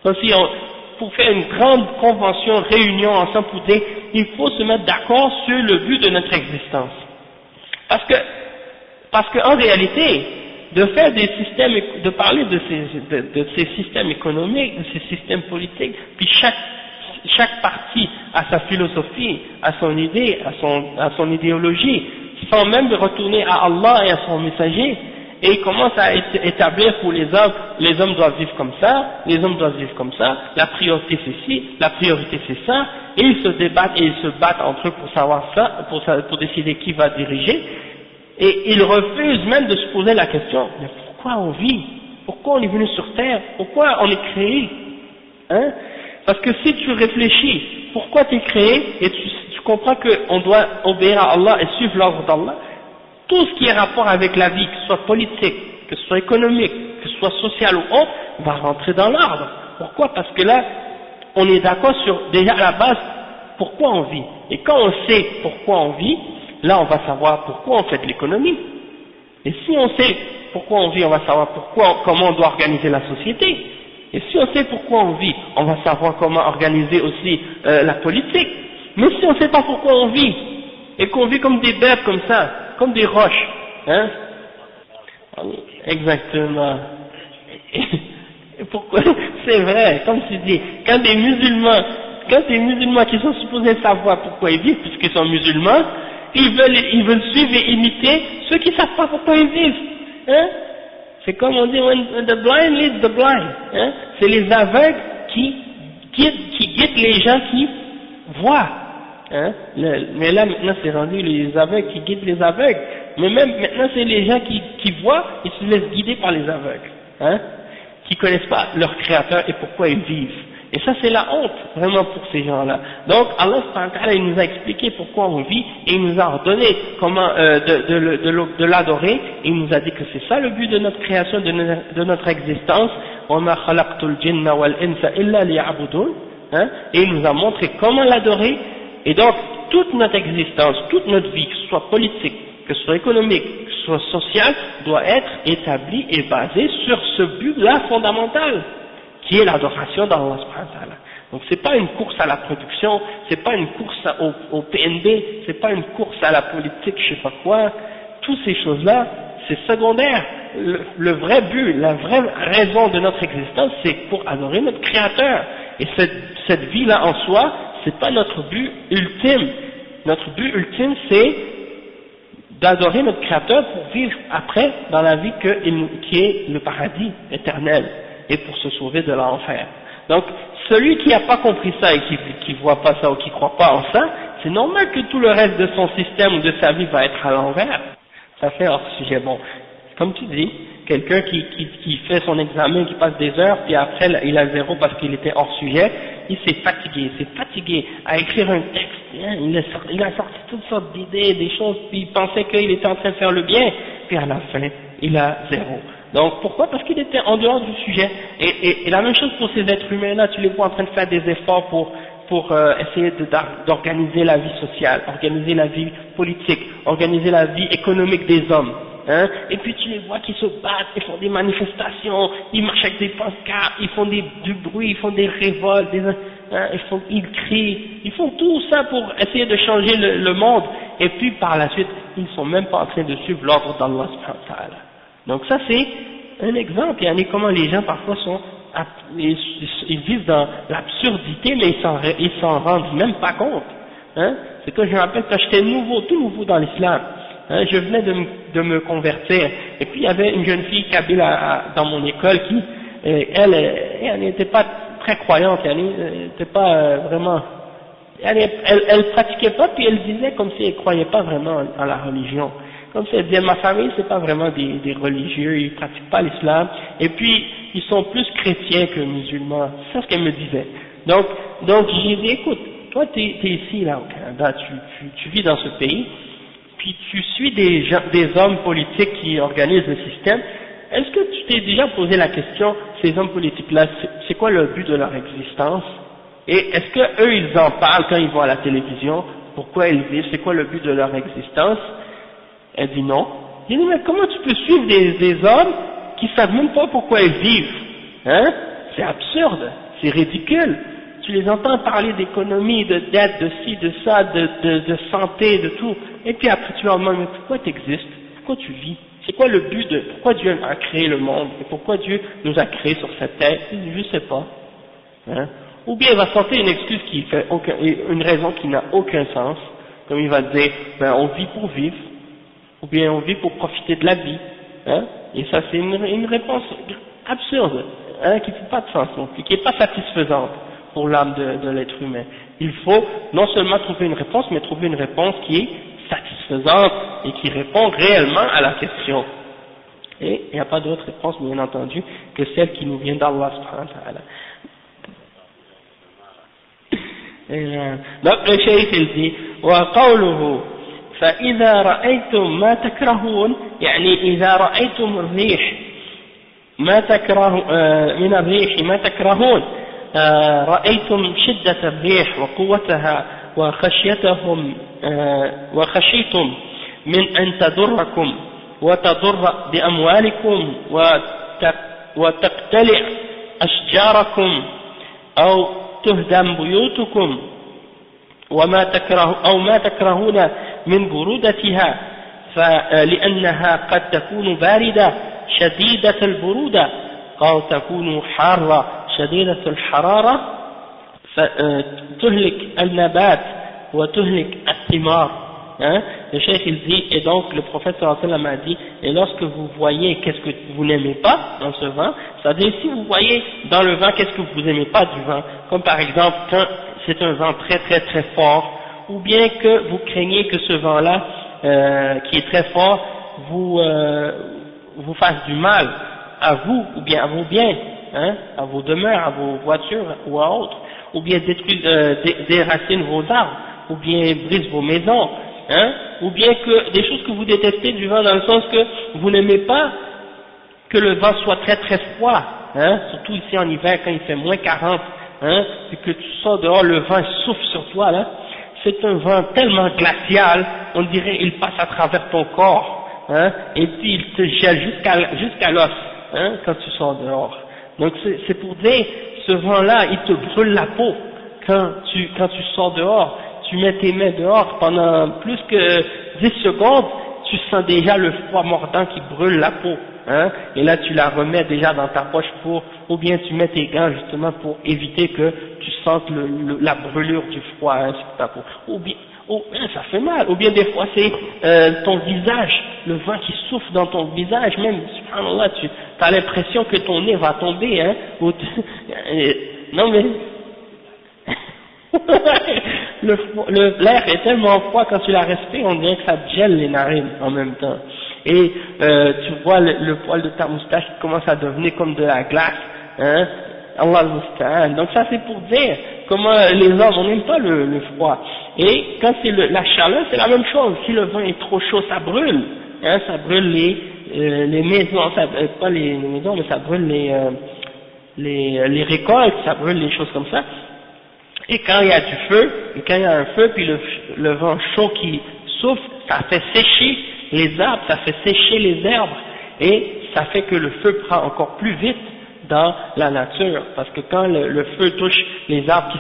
Comme si pour faire une grande convention, réunion ensemble pour dire, il faut se mettre d'accord sur le but de notre existence. Parce que en réalité, de faire des systèmes, de parler de ces systèmes économiques, de ces systèmes politiques, puis chaque parti a sa philosophie, a son idée, a son idéologie, sans même retourner à Allah et à son messager, et il commence à établir pour les hommes doivent vivre comme ça, les hommes doivent vivre comme ça, la priorité c'est ci, la priorité c'est ça, et ils se débattent et ils se battent entre eux pour savoir ça, pour décider qui va diriger. Et ils refusent même de se poser la question, mais pourquoi on vit? Pourquoi on est venu sur terre? Pourquoi on est créé? Hein? Parce que si tu réfléchis, pourquoi tu es créé, et tu comprends qu'on doit obéir à Allah et suivre l'ordre d'Allah, tout ce qui est rapport avec la vie, que ce soit politique, que ce soit économique, que ce soit social ou autre, va rentrer dans l'ordre. Pourquoi? Parce que là, on est d'accord sur, déjà à la base, pourquoi on vit. Et quand on sait pourquoi on vit, là on va savoir pourquoi on fait de l'économie. Et si on sait pourquoi on vit, on va savoir comment on doit organiser la société. Et si on sait pourquoi on vit, on va savoir comment organiser aussi la politique. Mais si on ne sait pas pourquoi on vit, et qu'on vit comme des bêtes comme ça, comme des roches, hein? Exactement. Et pourquoi? C'est vrai, comme tu dis, quand des musulmans qui sont supposés savoir pourquoi ils vivent, puisqu'ils sont musulmans, ils veulent suivre et imiter ceux qui ne savent pas pourquoi ils vivent, hein? C'est comme on dit, when the blind leads the blind, hein? C'est les aveugles qui guident les gens qui voient, hein? Mais là maintenant c'est rendu les aveugles qui guident les aveugles, mais même maintenant c'est les gens qui voient et se laissent guider par les aveugles, hein? Qui connaissent pas leur créateur et pourquoi ils vivent. Et ça c'est la honte vraiment pour ces gens-là. Donc Allah il nous a expliqué pourquoi on vit et il nous a ordonné comment de l'adorer, et il nous a dit que c'est ça le but de notre création, de notre existence. وَمَا خَلَقْتُ الْجِنَّ وَالْإِنسَ إِلَّا لِيَعْبُدُونَ, hein? Et il nous a montré comment l'adorer. Et donc toute notre existence, toute notre vie, que ce soit politique, que ce soit économique, que ce soit sociale, doit être établie et basée sur ce but-là fondamental, qui est l'adoration d'Allah subhanahu wa ta'ala. Donc c'est pas une course à la production, c'est pas une course au PNB, c'est pas une course à la politique, je sais pas quoi. Toutes ces choses-là, c'est secondaire. Le vrai but, la vraie raison de notre existence, c'est pour adorer notre Créateur. Et cette vie-là en soi, c'est pas notre but ultime. notre but ultime c'est d'adorer notre Créateur pour vivre après dans la vie qui est le paradis éternel et pour se sauver de l'enfer. Donc celui qui n'a pas compris ça et qui voit pas ça ou qui croit pas en ça, c'est normal que tout le reste de son système ou de sa vie va être à l'envers. Ça fait hors sujet. Bon, comme tu dis, quelqu'un qui fait son examen, qui passe des heures, puis après il a 0 parce qu'il était hors sujet, il s'est fatigué à écrire un texte, hein, il a sorti toutes sortes d'idées, des choses, puis il pensait qu'il était en train de faire le bien, puis à la fin, il a 0. Donc pourquoi? Parce qu'il était en dehors du sujet. Et la même chose pour ces êtres humains-là, tu les vois en train de faire des efforts pour essayer d'organiser la vie sociale, organiser la vie politique, organiser la vie économique des hommes. Hein, et puis tu les vois qui se battent, ils font des manifestations, ils marchent avec des pancartes, ils font du bruit, ils font des révoltes, ils crient, ils font tout ça pour essayer de changer le monde, et puis par la suite, ils ne sont même pas en train de suivre l'ordre d'Allah subhanahu wa ta'ala. Donc ça c'est un exemple, et comment les gens parfois ils vivent dans l'absurdité, mais ils s'en rendent même pas compte. Hein, c'est que je me rappelle quand j'étais tout nouveau dans l'islam. Hein, je venais de me convertir, et puis il y avait une jeune fille kabyle dans mon école qui, elle n'était pas très croyante, elle n'était pas vraiment, elle pratiquait pas, puis elle disait comme si elle croyait pas vraiment en la religion, comme si elle disait ma famille c'est pas vraiment des religieux, ils pratiquent pas l'islam, et puis ils sont plus chrétiens que musulmans, c'est ce qu'elle me disait. Donc j'ai dit écoute, toi t'es ici là au Canada, tu vis dans ce pays, puis tu suis des hommes politiques qui organisent le système, est-ce que tu t'es déjà posé la question, ces hommes politiques-là, c'est quoi le but de leur existence? Et est-ce que eux ils en parlent quand ils vont à la télévision? Pourquoi ils vivent? C'est quoi le but de leur existence? Elle dit non. Je dis mais comment tu peux suivre des hommes qui savent même pas pourquoi ils vivent? Hein? C'est absurde, c'est ridicule. Tu les entends parler d'économie, de dette, de ci, de ça, de santé, de tout. Et puis après tu leur demandes, mais pourquoi tu existes? Pourquoi tu vis? C'est quoi le but pourquoi Dieu a créé le monde? Et pourquoi Dieu nous a créés sur cette terre? Je sais pas. Hein? Ou bien il va sortir une excuse une raison qui n'a aucun sens. Comme il va dire, ben on vit pour vivre. Ou bien on vit pour profiter de la vie. Hein? Et ça c'est une réponse absurde, hein, qui ne fait pas de sens non plus, qui n'est pas satisfaisante pour l'âme de l'être humain. Il faut non seulement trouver une réponse, mais trouver une réponse qui est satisfaisante et qui répond réellement à la question. Et il n'y a pas d'autre réponse, bien entendu, que celle qui nous vient d'Allah subhanahu wa ta'ala. Donc le cheikh il dit وقوله فإذا رأيتم ما تكرهون يعني إذا رأيتم الريح ما تكره من الريح ما تكرهون رأيتم شدة الريح وقوتها وخشيتم من أن تضركم وتضر بأموالكم وتقتلع أشجاركم أو تهدم بيوتكم أو ما تكرهون من برودتها لأنها قد تكون باردة شديدة البرودة أو تكون حارة شديدة الحرارة تهلك النبات وتهلك الثمار. Hein? Le cheikh il dit, et donc le prophète sallallahu alayhi wa sallam a dit, et lorsque vous voyez qu'est-ce que vous n'aimez pas dans ce vin, c'est-à-dire si vous voyez dans le vin qu'est-ce que vous n'aimez pas du vin, comme par exemple quand c'est un vent très très très fort, ou bien que vous craignez que ce vent-là, qui est très fort, vous fasse du mal à vous, ou bien à vos biens, hein, à vos demeures, à vos voitures ou à autres, ou bien déracine vos arbres, ou bien brise vos maisons, hein, ou bien que des choses que vous détestez du vent dans le sens que vous n'aimez pas que le vent soit très très froid, hein, surtout ici en hiver quand il fait moins 40, hein, et que tu sors dehors, le vent souffle sur toi là, c'est un vent tellement glacial, on dirait il passe à travers ton corps, hein, et puis il te gèle jusqu'à l'os, hein, quand tu sors dehors. Donc c'est pour dire, ce vent-là, il te brûle la peau quand tu sors dehors. Tu mets tes mains dehors pendant plus que 10 secondes, tu sens déjà le froid mordant qui brûle la peau, hein, et là tu la remets déjà dans ta poche ou bien tu mets tes gants justement pour éviter que tu sentes la brûlure du froid, hein, sur ta peau. oh, ça fait mal, ou bien des fois c'est ton visage, le vent qui souffle dans ton visage, même, subhanallah, tu as l'impression que ton nez va tomber, hein, non mais, l'air est tellement froid quand tu la respires, on dirait que ça te gèle les narines en même temps, et tu vois le poil de ta moustache qui commence à devenir comme de la glace, hein, Allah al-Musta'an. Donc ça c'est pour dire comment les hommes, on n'aime pas le froid. Et quand c'est la chaleur, c'est la même chose. Si le vent est trop chaud, ça brûle. Hein, ça brûle les maisons, pas les maisons, mais ça brûle les récoltes, ça brûle les choses comme ça. Et quand il y a du feu, et quand il y a un feu, puis le vent chaud qui souffle, ça fait sécher les arbres, ça fait sécher les herbes, et ça fait que le feu prend encore plus vite dans la nature, parce que quand le feu touche les arbres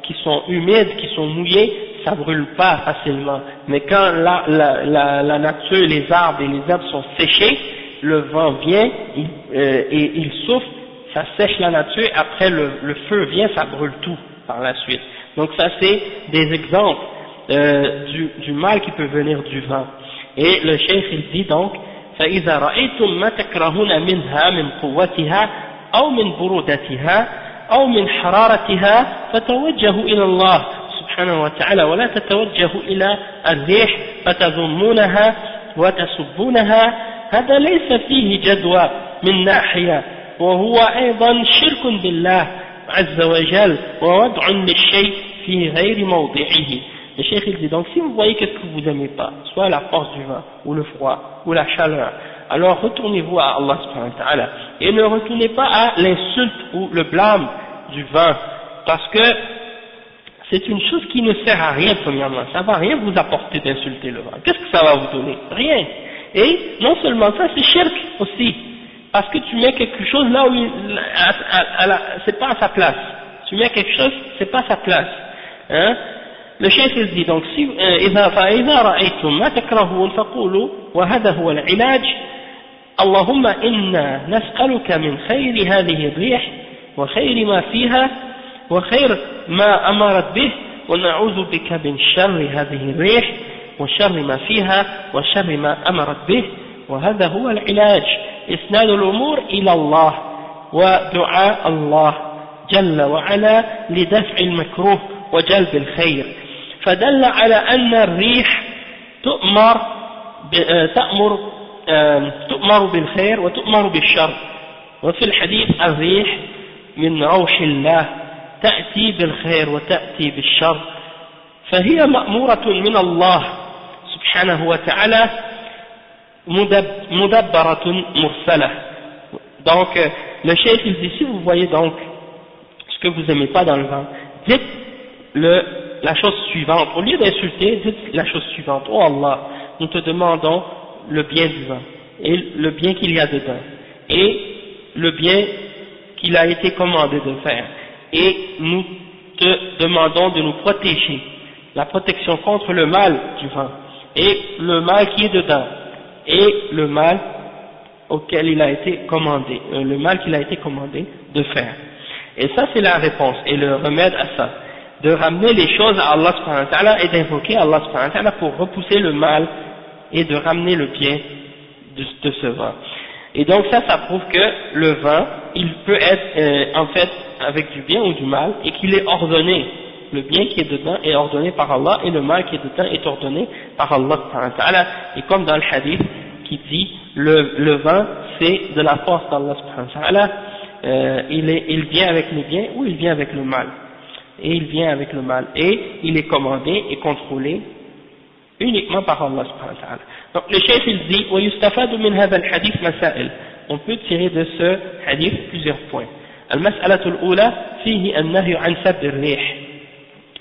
qui sont humides, qui sont mouillés, ça brûle pas facilement. Mais quand la nature, les arbres et les herbes sont séchés, le vent vient et il souffle, ça sèche la nature, après le feu vient, ça brûle tout par la suite. Donc ça c'est des exemples du mal qui peut venir du vent. Et le cheikh il dit donc فإذا رأيتم ما تكرهون منها من قوتها أو من برودتها أو من حرارتها فتوجهوا إلى الله سبحانه وتعالى ولا تتوجهوا إلى الريح فتذمونها وتسبونها هذا ليس فيه جدوى من ناحية وهو أيضا شرك بالله عز وجل ووضع للشيء في غير موضعه. Le cheikh il dit donc si vous voyez qu'est-ce que vous aimez pas, soit la force du vent, ou le froid, ou la chaleur, alors retournez-vous à Allah subhanahu wa ta'ala, et ne retournez pas à l'insulte ou le blâme du vent, parce que c'est une chose qui ne sert à rien premièrement, ça va rien vous apporter d'insulter le vent, qu'est-ce que ça va vous donner? Rien. Et non seulement ça, c'est shirk aussi, parce que tu mets quelque chose là où c'est pas à sa place, tu mets quelque chose, c'est pas à sa place, hein. Le cheikh dit donc si فإذا رأيتم ما تكرهون فقولوا وهذا هو العلاج اللهم إنا نسألك من خير هذه الريح وخير ما فيها وخير ما أمرت به ونعوذ بك من شر هذه الريح وشر ما فيها وشر ما أمرت به وهذا هو العلاج إسناد الأمور إلى الله ودعاء الله جل وعلا لدفع المكروه وجلب الخير فدل على أن الريح تؤمر بالخير وتؤمر بالشر وفي الحديث الريح من روح الله تأتي بالخير وتأتي بالشر فهي مأمورة من الله سبحانه وتعالى مدبرة مرسلة. Donc le cheikh il dit si vous voyez donc ce que vous aimez pas dans le vent, dites la chose suivante, au lieu d'insulter, dites la chose suivante: oh Allah, nous te demandons le bien du vent, et le bien qu'il y a dedans, et le bien qu'il a été commandé de faire, et nous te demandons de nous protéger, la protection contre le mal du vent, et le mal qui est dedans, et le mal auquel il a été commandé, le mal qu'il a été commandé de faire. Et ça c'est la réponse, et le remède à ça, de ramener les choses à Allah subhanahu wa ta'ala et d'invoquer Allah subhanahu wa ta'ala pour repousser le mal et de ramener le bien de ce vent. Et donc ça prouve que le vent, il peut être en fait avec du bien ou du mal et qu'il est ordonné. Le bien qui est dedans est ordonné par Allah et le mal qui est dedans est ordonné par Allah subhanahu wa ta'ala. Et comme dans le hadith qui dit le vent c'est de la force d'Allah subhanahu wa ta'ala, il vient avec le bien ou il vient avec le mal. Et il vient avec le mal, et il est commandé et contrôlé uniquement par Allah subhanahu wa ta'ala. Donc le cheikh il dit ويستفاد من هذا الحديث مسائل. On peut tirer de ce hadith plusieurs points. المسألة الأولى فيه النهي عن سب الريح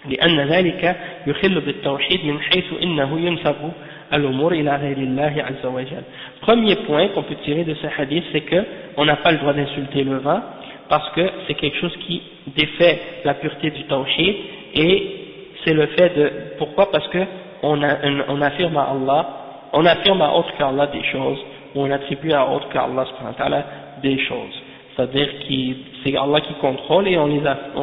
لأن ذلك يخل بالتوحيد من حيث إنه ينسب الأمور إلى غير الله عز وجل. Premier point qu'on peut tirer de ce hadith, c'est que on n'a pas le droit d'insulter le vent, parce que c'est quelque chose qui défait la pureté du tawhid, et c'est le fait de, pourquoi? Parce que on affirme à Allah, on affirme à autre qu'Allah des choses, ou on attribue à autre qu'Allah subhanahu wa ta'ala des choses, c'est-à-dire que c'est Allah qui contrôle et on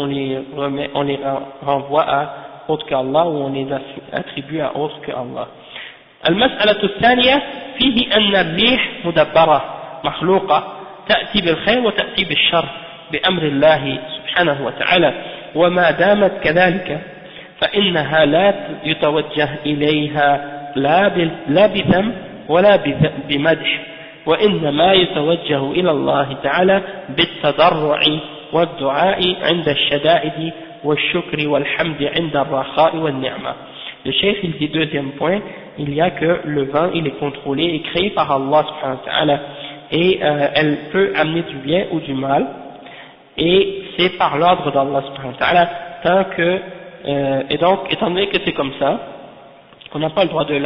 les renvoie à autres qu'Allah ou on les attribue à autres qu'Allah. المسألة الثانية فيه أن الريح مدبرة مخلوقة تأتي بالخير وتأتي بالشر بأمر الله سبحانه وتعالى وما دامت كذلك فإنها لا يتوجه إليها لا بذم ولا بمدح وإنما يتوجه إلى الله تعالى بالتضرع والدعاء عند الشدائد والشكر والحمد عند الرخاء والنعمة. Le cheikh il dit deuxième point, il y a que le vent il est contrôlé et créé par Allah subhanahu wa ta'ala et elle peut amener du bien ou du mal et c'est par l'ordre d'Allah subhanahu wa ta'ala tant que et donc étant donné que c'est comme ça on n'a pas le droit de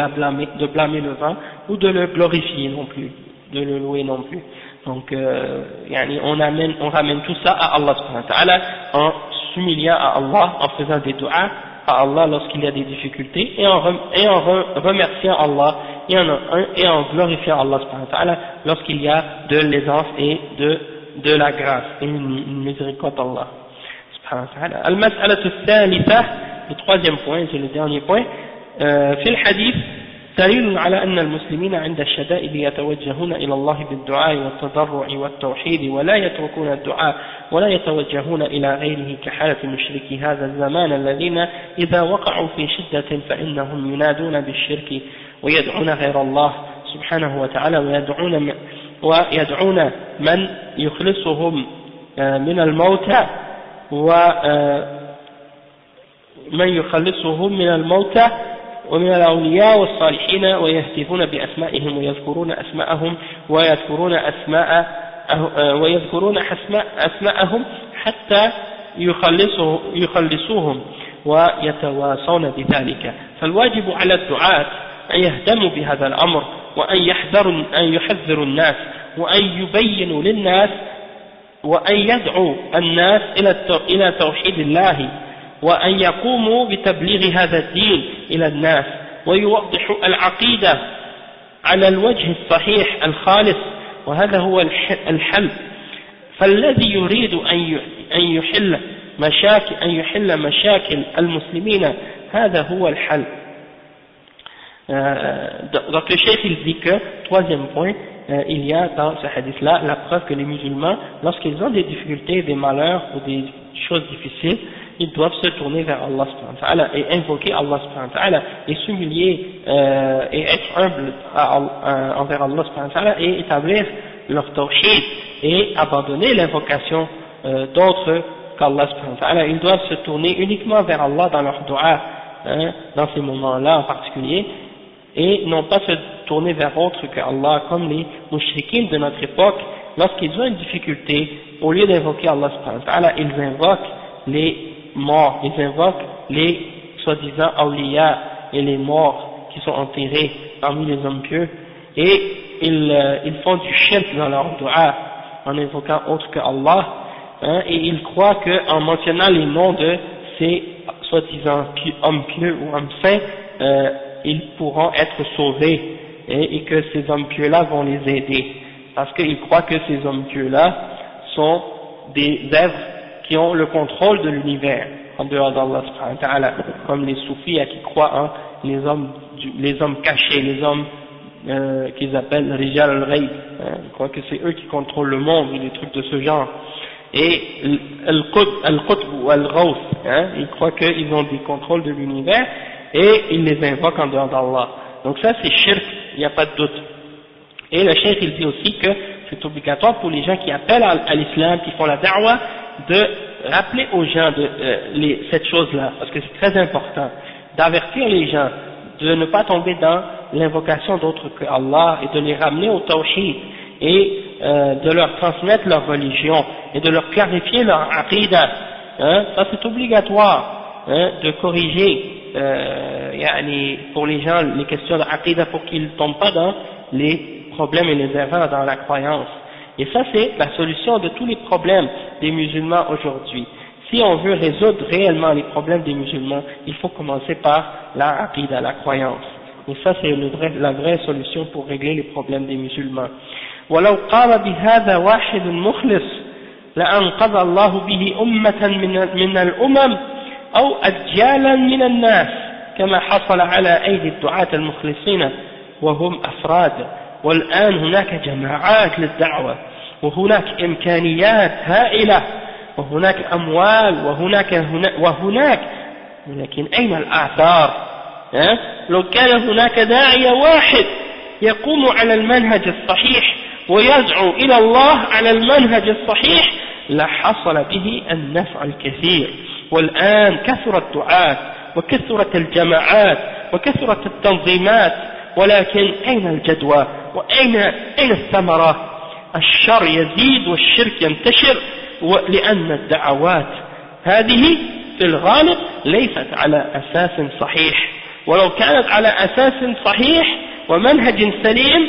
blâmer le vent ou de le glorifier non plus, de le louer non plus. Donc on ramène tout ça à Allah subhanahu wa ta'ala en s'humiliant à Allah, en faisant des du'as à Allah lorsqu'il y a des difficultés et en remerciant Allah et en glorifiant Allah subhanahu wa ta'ala lorsqu'il y a de l'aisance et de la grâce et une miséricorde d'Allah subhanahu wa ta'ala. Al-mas'alatu thalitha, le troisième point, c'est le dernier point, في الحديث دليل على أن المسلمين عند الشدائد يتوجهون إلى الله بالدعاء والتضرع والتوحيد ولا يتركون الدعاء ولا يتوجهون إلى غيره كحالة مشركي هذا الزمان الذين إذا وقعوا في شدة فإنهم ينادون بالشرك ويدعون غير الله سبحانه وتعالى ويدعون من يخلصهم من الموتى ومن يخلصهم من الموتى ومن الأولياء والصالحين ويهتفون بأسمائهم ويذكرون أسماءهم حتى يخلصوهم ويتواصون بذلك. فالواجب على الدعاة أن يهتموا بهذا الأمر وأن يحذروا الناس وأن يبينوا للناس وأن يدعوا الناس إلى توحيد الله وأن يقوموا بتبليغ هذا الدين إلى الناس ويوضحوا العقيدة على الوجه الصحيح الخالص وهذا هو الحل. فالذي يريد أن يحل مشاكل المسلمين هذا هو الحل. Donc le cheikh il dit que, troisième point, il y a dans ce hadith là la preuve que les musulmans, lorsqu'ils ont des difficultés, des malheurs ou des choses difficiles, ils doivent se tourner vers Allah subhanahu wa ta'ala et invoquer Allah subhanahu wa ta'ala et s'humilier et être humble envers Allah subhanahu wa ta'ala et établir leur tawhid et abandonner l'invocation d'autres qu'Allah subhanahu wa ta'ala. Ils doivent se tourner uniquement vers Allah dans leur dua, dans ces moments-là en particulier, et non pas se tourner vers autres qu'Allah, comme les mouchriquins de notre époque. Lorsqu'ils ont une difficulté, au lieu d'invoquer Allah subhanahu wa ta'ala, ils invoquent les morts, ils invoquent les soi-disant awliya et les morts qui sont enterrés parmi les hommes pieux, et ils font du shirk dans leur dua en invoquant autre que Allah, et ils croient qu'en mentionnant les noms de ces soi-disant hommes pieux ou hommes saints, ils pourront être sauvés et que ces hommes pieux-là vont les aider, parce qu'ils croient que ces hommes pieux-là sont des êtres qui ont le contrôle de l'univers en dehors d'Allah subhanahu wa ta'ala, comme les soufis qui croient en les hommes cachés, les hommes qu'ils appellent Rijal al-Ghayb, ils croient que c'est eux qui contrôlent le monde et des trucs de ce genre. Et al-Qutb ou al-Ghawth, ils croient qu'ils ont des contrôles de l'univers et ils les invoquent en dehors d'Allah. Donc ça c'est shirk, il n'y a pas de doute. Et le cheikh il dit aussi que c'est obligatoire pour les gens qui appellent à l'islam, qui font la da'wah, de rappeler aux gens cette chose-là, parce que c'est très important, d'avertir les gens de ne pas tomber dans l'invocation d'autres que Allah et de les ramener au tawhid et de leur transmettre leur religion et de leur clarifier leur aqidah. Ça c'est obligatoire de corriger pour les gens les questions d'aqidah pour qu'ils ne tombent pas dans les problèmes et les erreurs dans la croyance. Et ça c'est la solution de tous les problèmes des musulmans aujourd'hui. Si on veut résoudre réellement les problèmes des musulmans, il faut commencer par la aqidah, la croyance. Et ça c'est la vraie solution pour régler les problèmes des musulmans. ولو قام بهذا واحد مخلص لأنقذ الله به أمة من الأمم أو أجيالا من الناس كما حصل على أيدي الدعاة المخلصين وهم أفراد. والآن هناك جماعات للدعوة، وهناك إمكانيات هائلة، وهناك أموال، وهناك ولكن أين الآثار؟ لو كان هناك داعية واحد يقوم على المنهج الصحيح ويدعو إلى الله على المنهج الصحيح لحصل به النفع الكثير. والآن كثرت الدعاة وكثرت الجماعات وكثرت التنظيمات، ولكن أين الجدوى وأين الثمرة؟ الشر يزيد والشرك ينتشر، لأن الدعوات هذه في الغالب ليست على أساس صحيح. ولو كانت على أساس صحيح ومنهج سليم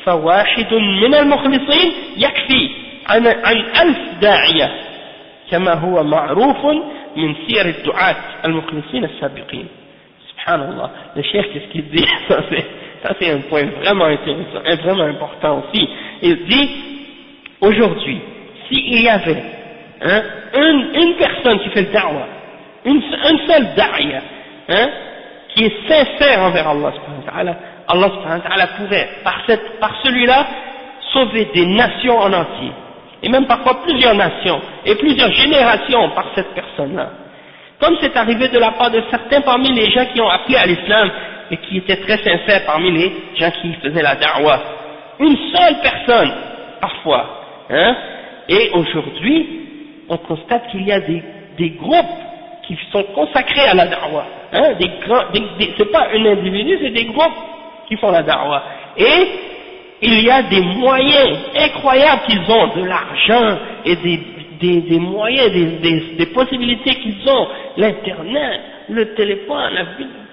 فواحد من المخلصين يكفي عن 1000 داعية، كما هو معروف من سير الدعاة المخلصين السابقين. Subhanallah, le cheikh, qu'est-ce qu'il dit? Ça c'est un point vraiment intéressant et vraiment important aussi. Il dit, aujourd'hui, s'il y avait une personne qui fait le da'wah, un seul da'ya, qui est sincère envers Allah subhanahu wa ta'ala, Allah subhanahu wa ta'ala pouvait, par celui-là, sauver des nations en entier, et même parfois plusieurs nations, et plusieurs générations par cette personne-là. Comme c'est arrivé de la part de certains parmi les gens qui ont appelé à l'islam, et qui étaient très sincères parmi les gens qui faisaient la da'wah. Une seule personne, parfois. Et aujourd'hui, on constate qu'il y a des groupes qui sont consacrés à la da'wah. C'est pas un individu, c'est des groupes qui font la da'wah. Et il y a des moyens incroyables qu'ils ont, de l'argent et des moyens, des possibilités qu'ils ont, l'internet, le téléphone,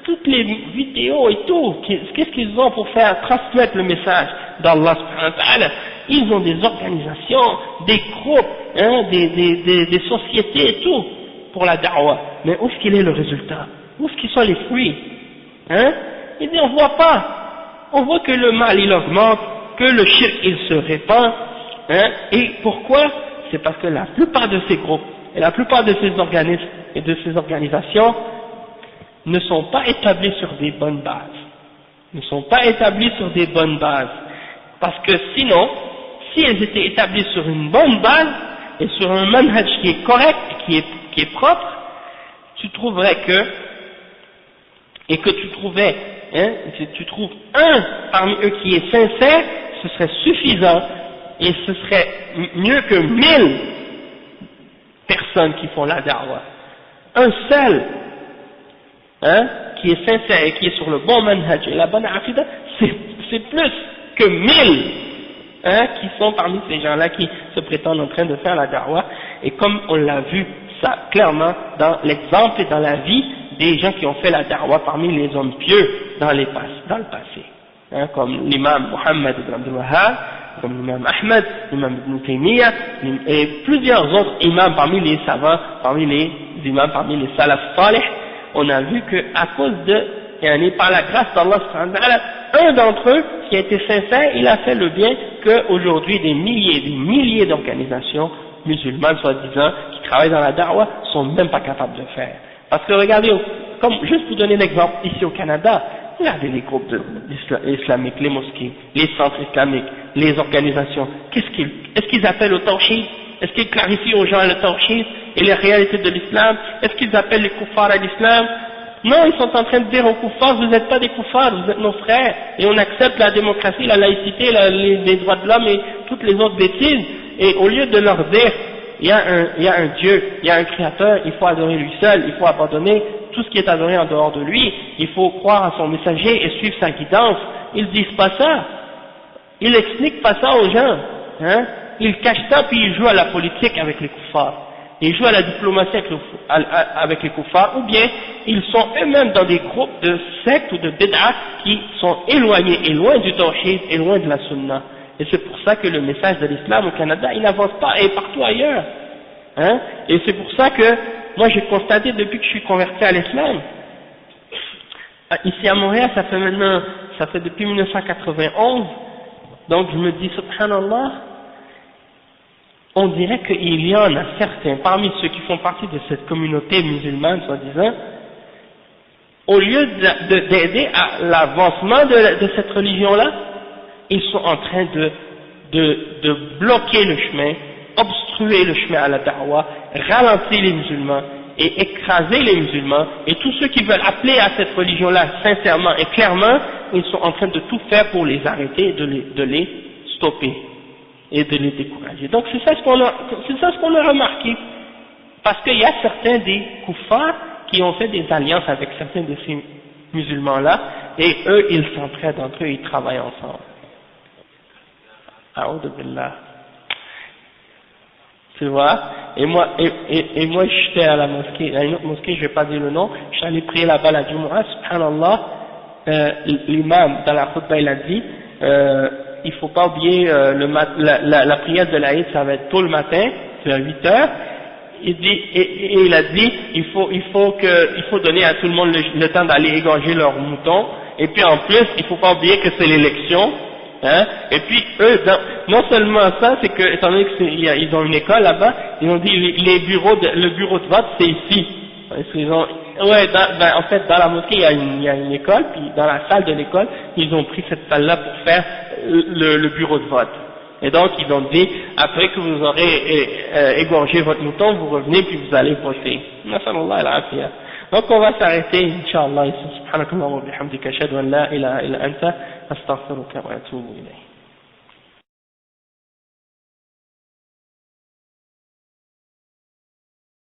toutes les vidéos et tout. Qu'est-ce qu'ils ont pour faire transmettre le message d'Allah subhanahu wa ta'ala? Ils ont des organisations, des groupes, des sociétés et tout pour la da'wah. Mais où est-ce qu'il est le résultat? Où est-ce qu'ils sont les fruits? Il dit on voit pas. On voit que le mal il augmente, que le shirk il se répand. Et pourquoi? C'est parce que la plupart de ces groupes et la plupart de ces organismes et de ces organisations ne sont pas établis sur des bonnes bases. Ne sont pas établis sur des bonnes bases. Parce que sinon, si elles étaient établies sur une bonne base et sur un manhaj qui est correct, qui est propre, tu trouverais que tu trouves un parmi eux qui est sincère, ce serait suffisant et ce serait mieux que 1000 personnes qui font la da'wah. Un seul qui est sincère et qui est sur le bon manhaj et la bonne aqidah, c'est plus que 1000 qui sont parmi ces gens-là qui se prétendent en train de faire la da'wah. Et comme on l'a vu ça clairement dans l'exemple et dans la vie des gens qui ont fait la da'wah parmi les hommes pieux dans le passé, comme l'imam Muhammad ibn Abdul Wahhab, comme l'imam Ahmed, l'imam Ibn Taymiyyah et plusieurs autres imams parmi les savants, parmi les imams, parmi les salaf salih. On a vu que à cause par la grâce d'Allah, un d'entre eux qui a été sincère, il a fait le bien qu'aujourd'hui des milliers d'organisations musulmanes soi-disant qui travaillent dans la da'wah sont même pas capables de faire. Parce que regardez, juste pour donner l'exemple ici au Canada, regardez les groupes islamiques, les mosquées, les centres islamiques, les organisations, est-ce qu'ils appellent au tawhid? Est-ce qu'ils clarifient aux gens le tawhid et les réalités de l'islam? Est-ce qu'ils appellent les kuffars à l'islam? Non, ils sont en train de dire aux kuffars, vous n'êtes pas des kuffars, vous êtes nos frères, et on accepte la démocratie, la laïcité, les droits de l'homme et toutes les autres bêtises, et au lieu de leur dire, il y a un Dieu, il y a un créateur, il faut adorer lui seul, il faut abandonner tout ce qui est adoré en dehors de lui, il faut croire à son messager et suivre sa guidance, ils disent pas ça, ils expliquent pas ça aux gens, ils cachent ça puis ils jouent à la politique avec les kuffars, ils jouent à la diplomatie avec les kuffars, ou bien ils sont eux-mêmes dans des groupes de sectes ou de bid'ah qui sont éloignés et loin du tawhid et loin de la sunna. Et c'est pour ça que le message de l'islam au Canada, il n'avance pas, et partout ailleurs. Et c'est pour ça que, moi j'ai constaté depuis que je suis converti à l'islam, ici à Montréal, ça fait depuis 1991, donc je me dis, subhanallah, on dirait qu'il y en a certains, parmi ceux qui font partie de cette communauté musulmane, soi-disant, au lieu d'aider à l'avancement de cette religion-là, ils sont en train de bloquer le chemin, obstruer le chemin à la da'wah, ralentir les musulmans et écraser les musulmans, et tous ceux qui veulent appeler à cette religion-là sincèrement et clairement, ils sont en train de tout faire pour les arrêter, de les stopper et de les décourager. Donc c'est ça ce qu'on a remarqué, parce qu'il y a certains des kuffars qui ont fait des alliances avec certains de ces musulmans-là, et eux ils s'entraident entre eux, ils travaillent ensemble. A'oudhu billah. Tu vois, et moi j'étais à la mosquée, à une autre mosquée, je vais pas dire le nom, je suis allé prier là-bas la Jumu'ah, subhanallah, l'imam dans la khutbah il a dit, il faut pas oublier la prière de l'Aïd, ça va être tôt le matin, c'est à 8 heures, il dit, et il a dit, il faut donner à tout le monde le temps d'aller égorger leurs moutons, et puis en plus, il faut pas oublier que c'est l'élection, hein, et puis eux, non seulement ça, c'est que, étant donné qu'ils ont une école là-bas, ils ont dit, le bureau de vote, c'est ici. En fait, dans la mosquée, il y a une école, puis dans la salle de l'école, ils ont pris cette salle-là pour faire le bureau de vote. Et donc, ils ont dit, après que vous aurez égorgé votre mouton, vous revenez, puis vous allez voter. Nasallallahu al-afiyah. Donc, on va s'arrêter, Inch'Allah, ici. Subhanakallah wa bihamdika, ashhadu an la ilaha illa anta, astaghfiruka wa atubu ilayk.